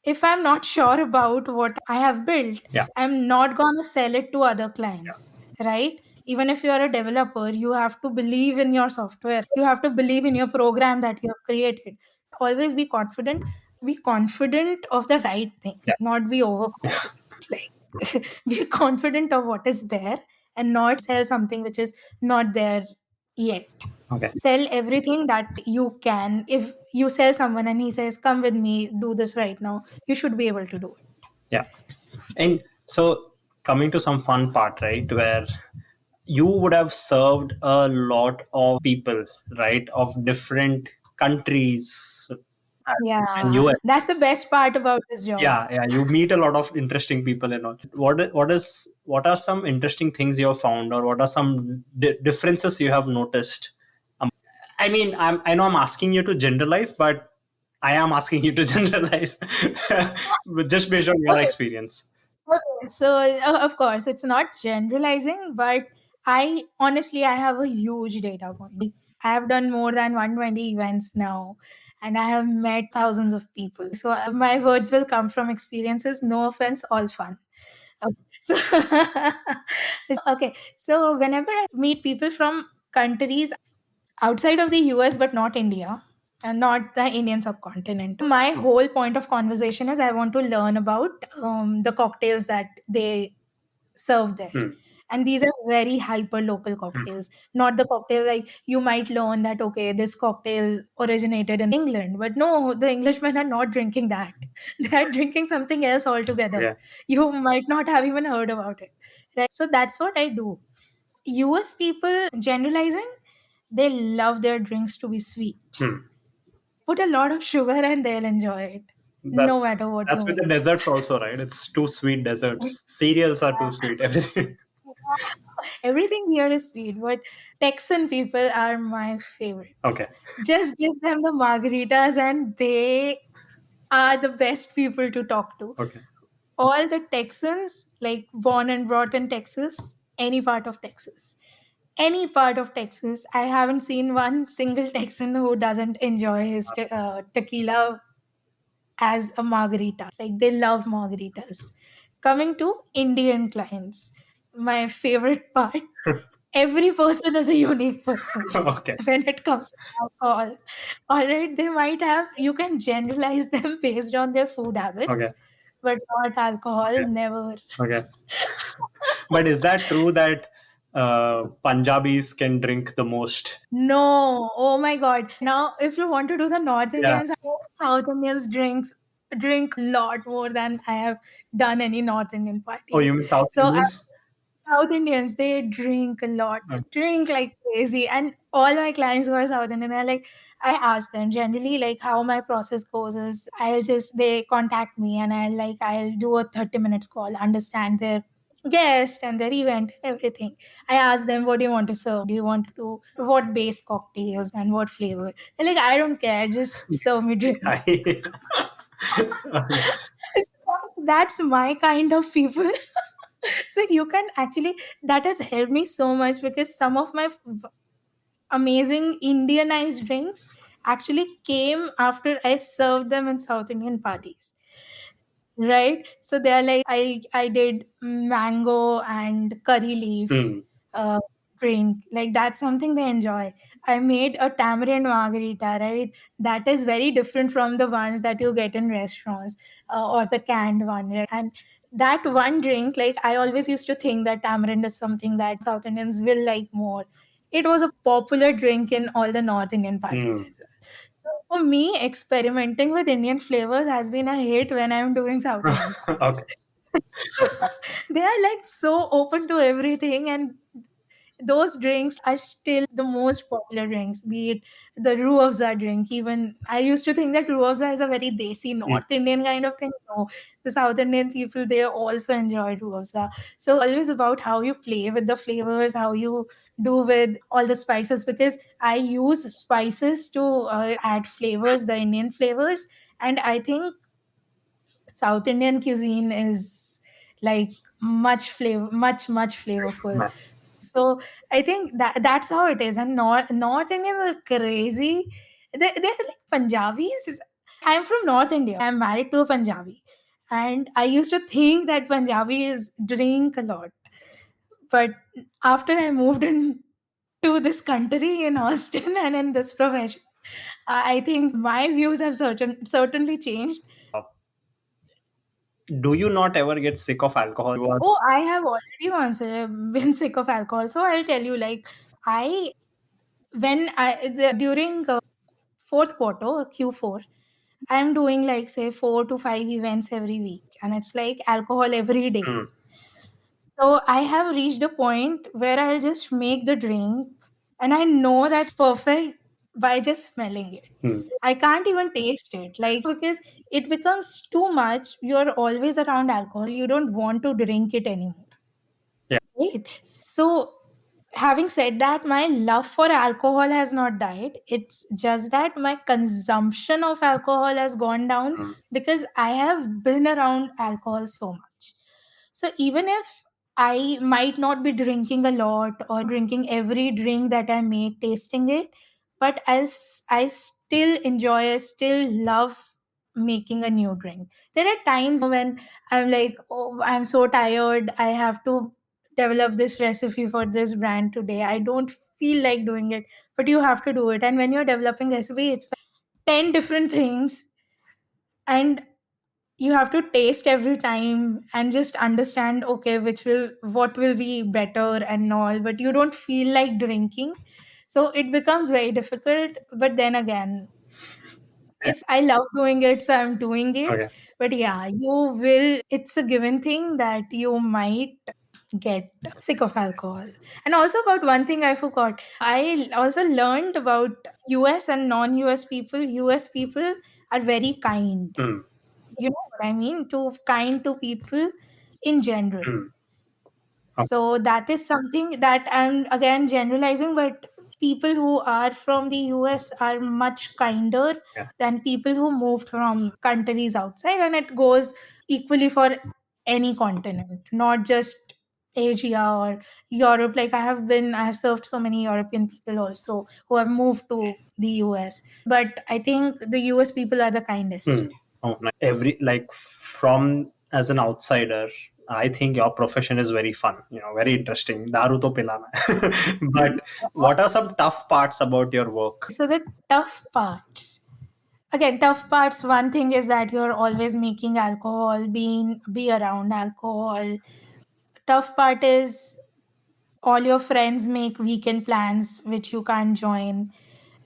If I'm not sure about what I have built, Yeah. I'm not going to sell it to other clients, right? Even if you're a developer, you have to believe in your software. You have to believe in your program that you have created. Always be confident. Be confident of the right thing, Yeah. not be overconfident. Like, be confident of what is there and not sell something which is not there yet. Okay. Sell everything that you can. If you sell someone and he says, "Come with me, do this right now," you should be able to do it. Yeah. And so coming to some fun part, right, where you would have served a lot of people, right, of different countries, and Yeah, US. that's the best part about this job. Yeah, yeah, you meet a lot of interesting people and all. What are some interesting things you have found, or what are some differences you have noticed? I mean, I know I'm asking you to generalize, but I am asking you to generalize, just based on your Okay, experience. okay. So, of course, it's not generalizing, but I honestly, I have a huge data point. I have done more than 120 events now, and I have met thousands of people. So, my words will come from experiences. No offense, all fun. Okay. So, okay. So, whenever I meet people from countries outside of the US, but not India and not the Indian subcontinent, my whole point of conversation is I want to learn about the cocktails that they serve there. Hmm. And these are very hyper local cocktails, not the cocktail like you might learn that, okay, this cocktail originated in England. But no, the Englishmen are not drinking that. They are drinking something else altogether. Yeah. You might not have even heard about it. Right. So that's what I do. US people, generalizing, they love their drinks to be sweet. Hmm. Put a lot of sugar and they'll enjoy it, no That's matter what that's you with the make. desserts also, right? It's too sweet desserts. Cereals are too sweet. Everything. Everything here is sweet, but Texan people are my favorite. Okay. Just give them the margaritas and they are the best people to talk to. Okay. All the Texans, like born and brought in Texas, any part of Texas, I haven't seen one single Texan who doesn't enjoy his tequila as a margarita. Like they love margaritas. Coming to Indian clients, my favorite part, every person is a unique person Okay. when it comes to alcohol. All right, they might have, you can generalize them based on their food Okay. habits, but not alcohol, Okay. never. Okay. But is that true that Punjabis can drink the most? No, oh my god. Now, if you want to do the North Yeah. Indians, South Indians drink a lot more than I have done any North Indian Oh, you parties. mean South So Indians? South Indians, they drink a lot. They Okay. drink like crazy. And all my clients who are South Indian are like, I ask them generally like how my process goes is they contact me and I'll do a 30 minutes call, understand their guest and their event and everything. I ask them, what do you want to serve? Do you want to do what base cocktails and what flavor? They're like, I don't care, just serve me drinks. I- So that's my kind of people. So you can actually, that has helped me so much because some of my amazing Indianized drinks actually came after I served them in South Indian parties. Right? So they're like, I did mango and curry leaf Hmm. uh, drink. Like that's something they enjoy. I made a tamarind margarita, right? That is very different from the ones that you get in restaurants or the canned one, right? And that one drink, like I always used to think that tamarind is something that South Indians will like more. It was a popular drink in all the North Indian parties Hmm. as well. So for me, experimenting with Indian flavors has been a hit when I'm doing South Indian Okay. parties. They are like so open to everything, and those drinks are still the most popular drinks, be it the Roo Afza drink. Even I used to think that Roo Afza is a very desi Hmm. North Indian kind of thing. No, the South Indian people, they also enjoy Roo Afza. So always about how you play with the flavors, how you do with all the spices, because I use spices to add flavors, the Indian flavors. And I think South Indian cuisine is like much flavorful. So I think that's how it is. And North Indians are crazy. They're like Punjabis. I'm from North India. I'm married to a Punjabi, and I used to think that Punjabis drink a lot. But after I moved in to this country in Austin and in this profession, I think my views have certainly changed. Do you not ever get sick of alcohol? You are. Oh, I have already once been sick of alcohol. So I'll tell you, like, I when during fourth quarter, Q4, I'm doing like say 4 to 5 events every week, and it's like alcohol every day. Mm. So I have reached a point where I'll just make the drink, and I know that perfect by just smelling it. Mm. I can't even taste it, because it becomes too much. You're always around alcohol, you don't want to drink it anymore. Yeah. Right. So, having said that, my love for alcohol has not died. It's just that my consumption of alcohol has gone down Mm. because I have been around alcohol so much. So, even if I might not be drinking a lot or drinking every drink that I make, tasting it, but I still enjoy, I still love making a new drink. There are times when I'm like, oh, I'm so tired. I have to develop this recipe for this brand today. I don't feel like doing it, but you have to do it. And when you're developing recipe, it's 10 different things, and you have to taste every time and just understand, okay, what will be better and all, but you don't feel like drinking. So it becomes very difficult. But then again, I love doing it, so I'm doing it. Okay. But yeah, it's a given thing that you might get sick of alcohol. And also, about one thing I forgot, I also learned about US and non-US people. US people are very kind. Mm. You know what I mean? To kind to people in general. Mm. So that is something that I'm again generalizing, but people who are from the US are much kinder Yeah. than people who moved from countries outside, and it goes equally for any continent, not just Asia or Europe. Like I have served so many European people also who have moved to the US. But I think the US people are the Mm. kindest. Oh, nice. Every like from as an outsider, I think your profession is very fun. Very interesting. Daru to pilana. But what are some tough parts about your work? So the tough parts. Again, tough parts. One thing is that you're always making alcohol, be around alcohol. Tough part is all your friends make weekend plans which you can't join.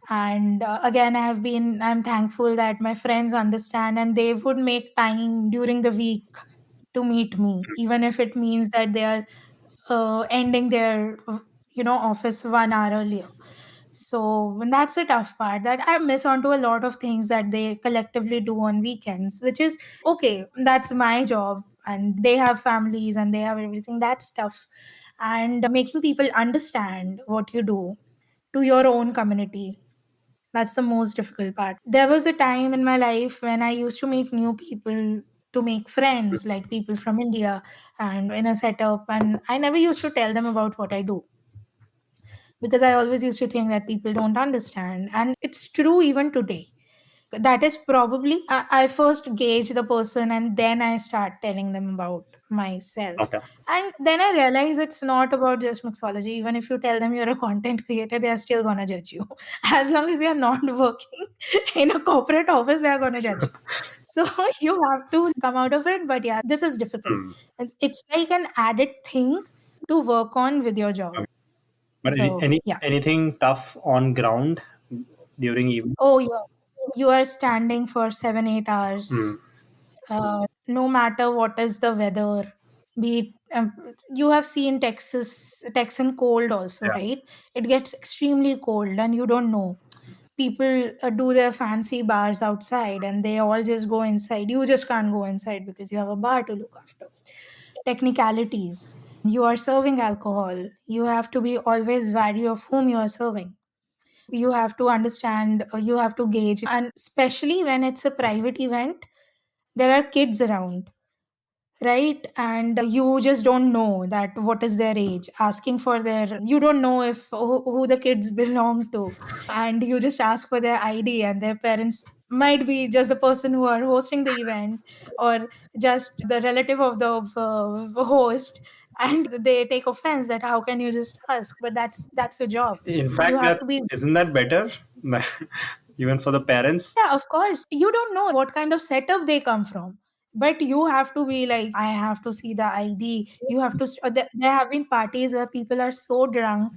And again, I'm thankful that my friends understand and they would make time during the week to meet me, even if it means that they are ending their office 1 hour earlier. So and that's the tough part, that I miss onto a lot of things that they collectively do on weekends, which is okay. That's my job, and they have families and they have everything. That's tough. And making people understand what you do to your own community, that's the most difficult part. There was a time in my life when I used to meet new people to make friends, like people from India, and in a setup, and I never used to tell them about what I do because I always used to think that people don't understand. And it's true even today. That is probably, I first gauge the person and then I start telling them about myself. Okay. And then I realize it's not about just mixology. Even if you tell them you're a content creator, they are still going to judge you. As long as you're not working in a corporate office, they are going to judge you. So you have to come out of it. But yeah, this is difficult. Mm. And it's like an added thing to work on with your job. Okay. But So yeah. anything tough on ground during evening? Oh, yeah. You are standing for 7, 8 hours. Mm. No matter what is the weather, be it, you have seen Texan cold also, Yeah. right? It gets extremely cold, and you don't know. People do their fancy bars outside, and they all just go inside. You just can't go inside because you have a bar to look after. Technicalities. You are serving alcohol. You have to be always wary of whom you are serving. You have to understand, you have to gauge, and especially when it's a private event, there are kids around, right? And you just don't know that what is their age, asking for their, you don't know if who the kids belong to, and you just ask for their ID, and their parents might be just the person who are hosting the event, or just the relative of the host, and they take offense that how can you just ask, but that's your job. In You fact, have that to be. isn't that better, even for the parents? Yeah, of course. You don't know what kind of setup they come from. But you have to be like, I have to see the ID. You have to. There have been parties where people are so drunk,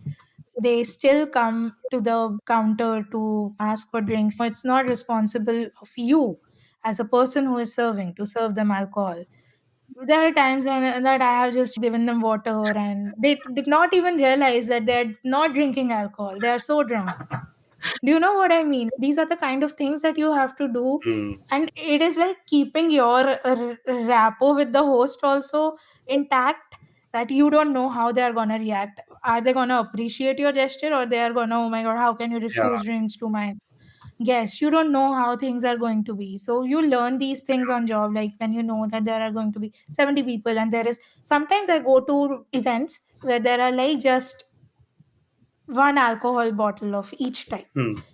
They still come to the counter to ask for drinks. It's not responsible of you as a person who is serving to serve them alcohol. There are times that I have just given them water and they did not even realize that they're not drinking alcohol. They are so drunk. Do you know what I mean? These are the kind of things that you have to do. And it is like keeping your rapport with the host also intact, that you don't know how they are going to react. Are they going to appreciate your gesture, or they are going to, oh my God, how can you refuse drinks to my guests? You don't know how things are going to be. So you learn these things on job, like when you know that there are going to be 70 people, and there is sometimes I go to events where there are like just one alcohol bottle of each type.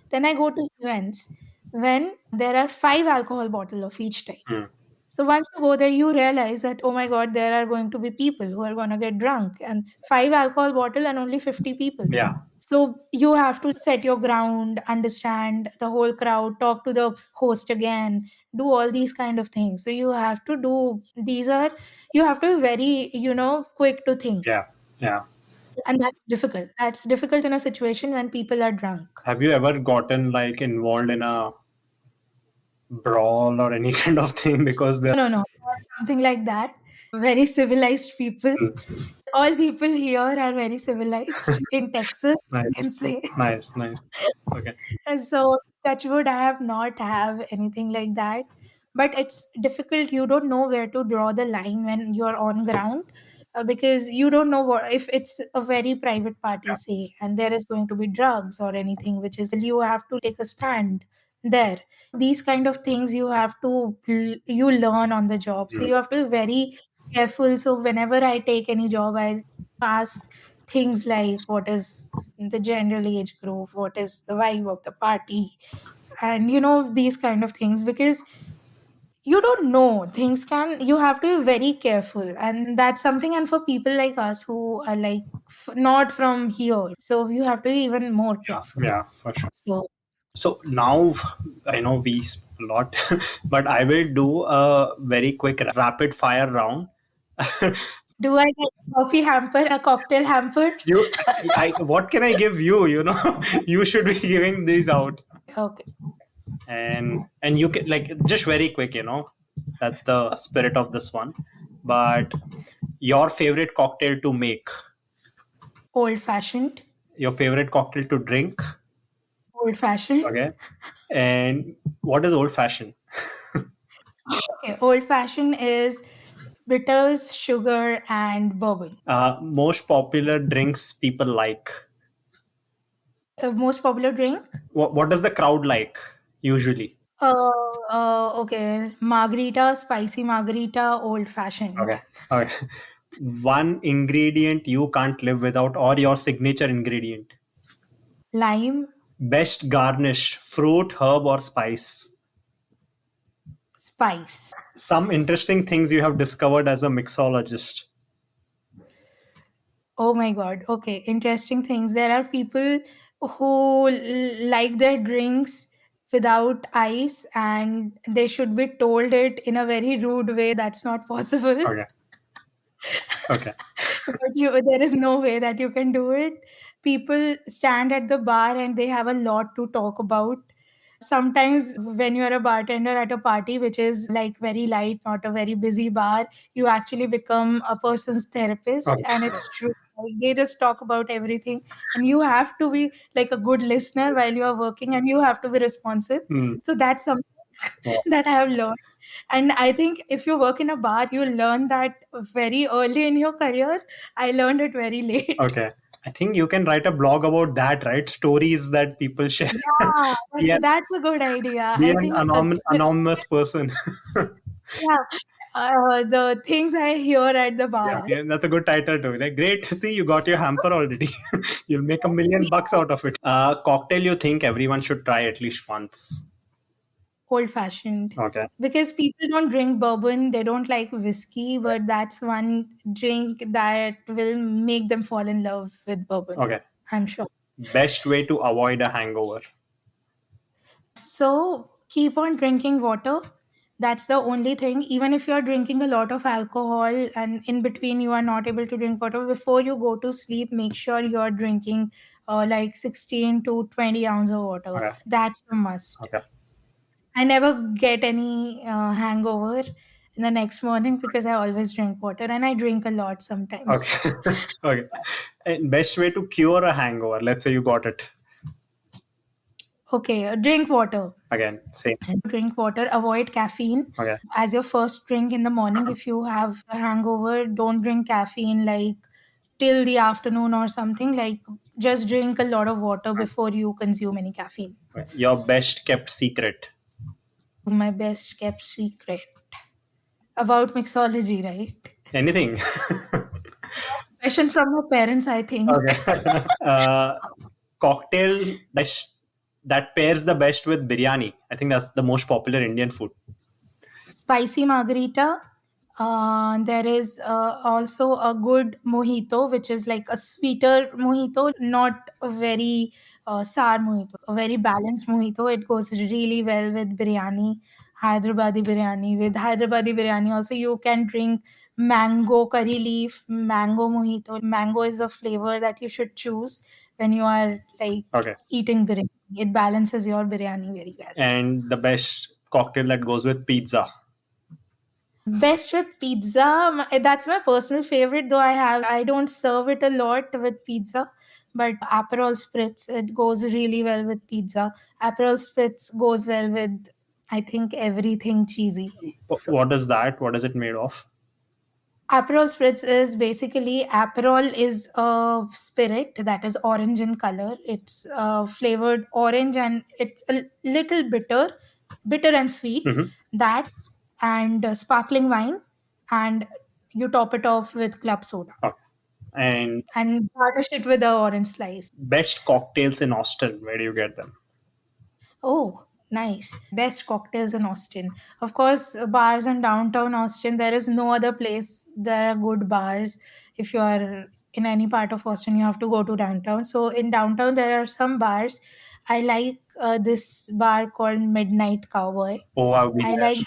Then I go to events when there are five alcohol bottle of each type. So once you go there, you realize that, oh my God, there are going to be people who are going to get drunk, and five alcohol bottle and only 50 people. Yeah. So you have to set your ground, understand the whole crowd, talk to the host again, do all these kind of things. So you have to do these are you have to be very, quick to think. Yeah. Yeah. And that's difficult. That's difficult in a situation when people are drunk. Have you ever gotten like involved in a brawl or any kind of thing because they're No, not something like that. Very civilized people. All people here are very civilized in Texas, I nice, can say. nice. Okay. And so, touch wood, I have not have anything like that. But it's difficult. You don't know where to draw the line when you're on ground, because you don't know what if it's a very private party, say, and there is going to be drugs or anything, which is you have to take a stand there. These kind of things you have to you learn on the job. So you have to be very careful. So whenever I take any job, I ask things like what is the general age group, what is the vibe of the party, and these kind of things, because you don't know things can you have to be very careful, and that's something. And for people like us who are like not from here, so you have to be even more careful. Yeah, for sure. So So now I know we speak a lot, but I will do a very quick rapid fire round. do I get a coffee hamper, a cocktail hamper? You, what can I give you? You know, you should be giving these out, Okay. and you can like just very quick. You know, that's the spirit of this one. But your favorite cocktail to make, Old fashioned. your favorite cocktail to drink, Old fashioned. okay, and what is old fashioned? Okay, old fashioned is bitters, sugar, and bourbon. Most popular drinks people like. Most popular drink? What does the crowd like usually? Okay. Margarita, spicy margarita, old fashioned. Okay. Okay. One ingredient you can't live without, or your signature ingredient. Lime, Best garnish, fruit, herb, or spice. spice. Some interesting things you have discovered as a mixologist. Oh my God. Okay. Interesting things. There are people who like their drinks without ice, and they should be told it in a very rude way. That's not possible. Okay. Okay. But there is no way that you can do it. People stand at the bar and they have a lot to talk about. Sometimes when you're a bartender at a party which is like very light, not a very busy bar, you actually become a person's therapist, and Okay. it's true. Like, they just talk about everything, and you have to be like a good listener while you are working, and you have to be responsive. Hmm. So that's something Yeah. that I have learned. And I think if you work in a bar, you learn that very early in your career. I learned it very late. Okay. I think you can write a blog about that, right? Stories that people share. Yeah, be, an, that's a good idea. be I an think anonymous person. yeah, the things I hear at the Yeah, bar. yeah, that's a good title too. Like, great to see you got your hamper already. You'll make $1 million out of it. Cocktail you think everyone should try at least once. Old fashioned. Okay. Because people don't drink bourbon, they don't like whiskey, but that's one drink that will make them fall in love with bourbon. Okay. I'm sure. Best way to avoid a hangover. So keep on drinking water, That's the only thing. Even if you're drinking a lot of alcohol and in between you are not able to drink water, before you go to sleep, make sure you're drinking like 16 to 20 ounces of water. Okay. That's a must. Okay. I never get any hangover in the next morning because I always drink water, and I drink a lot sometimes. Okay. Okay. And best way to cure a hangover. Let's say you got it. Okay, drink water. Again, same. Drink water, avoid caffeine Okay. as your first drink in the morning. If you have a hangover, don't drink caffeine like till the afternoon or something. Like, just drink a lot of water before you consume any caffeine. Okay. Your best kept secret. My best kept secret about mixology, right? Anything. Question from my parents, I think. Okay. uh, Cocktail that pairs the best with biryani. I think that's the most popular Indian food. Spicy margarita. There is also a good mojito, which is like a sweeter mojito, not a very sour mojito, a very balanced mojito. It goes really well with biryani, Hyderabadi biryani. With Hyderabadi biryani, also you can drink mango curry leaf, mango mojito. Mango is a flavor that you should choose when you are like Okay. eating biryani. It balances your biryani very well. And the best cocktail that goes with pizza. Best with pizza. That's my personal favorite, though I don't serve it a lot with pizza. But Aperol Spritz, it goes really well with pizza. Aperol Spritz goes well with, I think, everything cheesy. So What is that? What is it made of? Aperol Spritz is basically, Aperol is a spirit that is orange in color. It's flavored orange and it's a little bitter, bitter and sweet. Mhm. That and sparkling wine, and you top it off with club soda Okay. And and garnish it with a orange slice. best cocktails in Austin. Where do you get them? Oh, nice. Best cocktails in Austin. Of course, bars in downtown Austin. There is no other place. There are good bars. If you are in any part of Austin, you have to go to downtown. So in downtown, there are some bars. I like this bar called Midnight Cowboy. Oh, I've been I like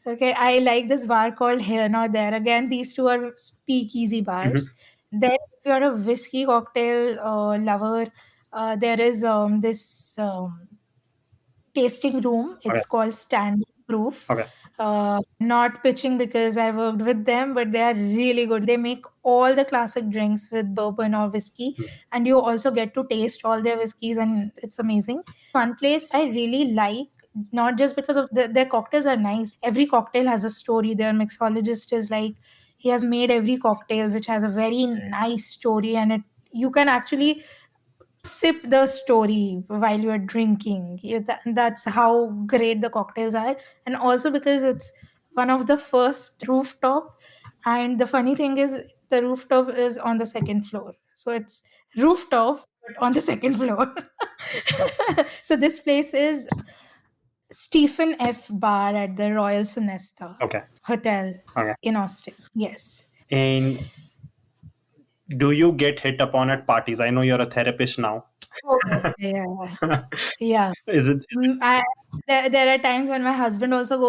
okay, I like this bar called Here Now There. Again, these two are speakeasy there. Mhm. bars. Then, if you're a whiskey cocktail lover, there is this tasting room. Okay. It's called Stand Proof. Okay. Not pitching because I worked with them, but they are really good. They make all the classic drinks with bourbon or whiskey, and you also get to taste all their whiskeys, and it's amazing. One place I really like, not just because of their cocktails are nice. Every cocktail has a story. Their mixologist is like, he has made every cocktail which has a very nice story, and it you can actually sip the story while you're drinking. That's how great the cocktails are. And also because it's one of the first rooftop. And the funny thing is, the rooftop is on the second floor. So it's rooftop, but on the second floor. So this place is Stephen F. Bar at the Royal Sonesta Okay. Hotel Okay. in Austin. Yes. And do you get hit upon at parties? I know you're a therapist now. Oh, yeah. Yeah. Is it? There are times when my husband also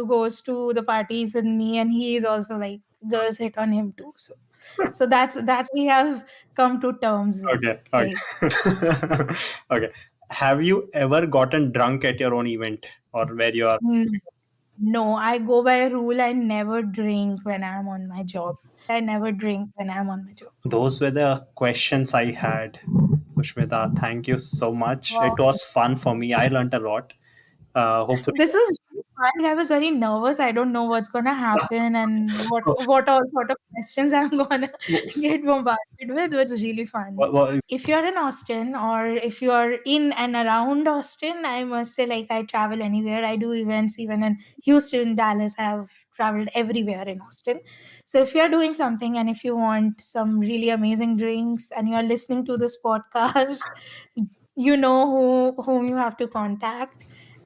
goes to the parties with me, and he is also like, girls hit on him too. So that's we have come to terms with. Okay. Like, Okay. Okay. Have you ever gotten drunk at your own event or where you are? no, I go by a rule. I never drink when I'm on my job. I never drink when I'm on my job. Those were the questions I had. Sushmita, thank you so much. It Wow. was fun for me. I learned a lot. Hopefully, This was really fun. I was very nervous. I don't know what's gonna happen and what all sort of questions I'm gonna get bombarded with. It's really fun. well, If you're in Austin or if you're in and around Austin, I must say, like, I travel anywhere. I do events even in Houston, Dallas. I have traveled everywhere in Austin. So if you're doing something and if you want some really amazing drinks and you're listening to this podcast, you know whom you have to contact.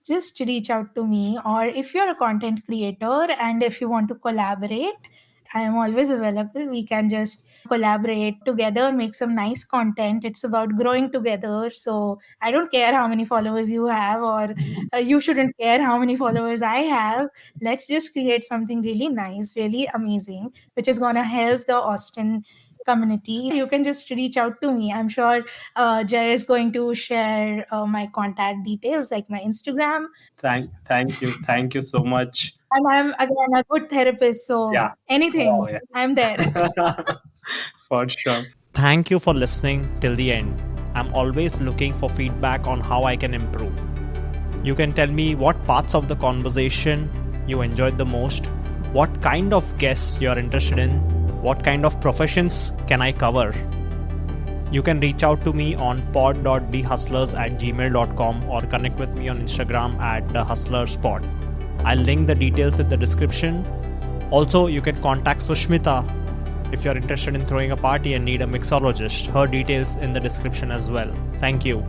Just reach out to me. Or if you're a content creator and if you want to collaborate, I am always available. We can just collaborate together, make some nice content. It's about growing together. So I don't care how many followers you have, or you shouldn't care how many followers I have. Let's just create something really nice, really amazing, which is going to help the Austin community. You can just reach out to me. I'm sure Jay is going to share my contact details, like my Instagram. Thank you so much. And I'm again a good therapist, so Yeah. anything, Oh, yeah. I'm there. For sure. Thank you for listening till the end. I'm always looking for feedback on how I can improve. You can tell me what parts of the conversation you enjoyed the most, what kind of guests you're interested in, what kind of professions can I cover. You can reach out to me on pod.thehustlers@gmail.com or connect with me on Instagram at thehustlerspod. I'll link the details in the description. Also, you can contact Sushmita if you're interested in throwing a party and need a mixologist. Her details in the description as well. Thank you.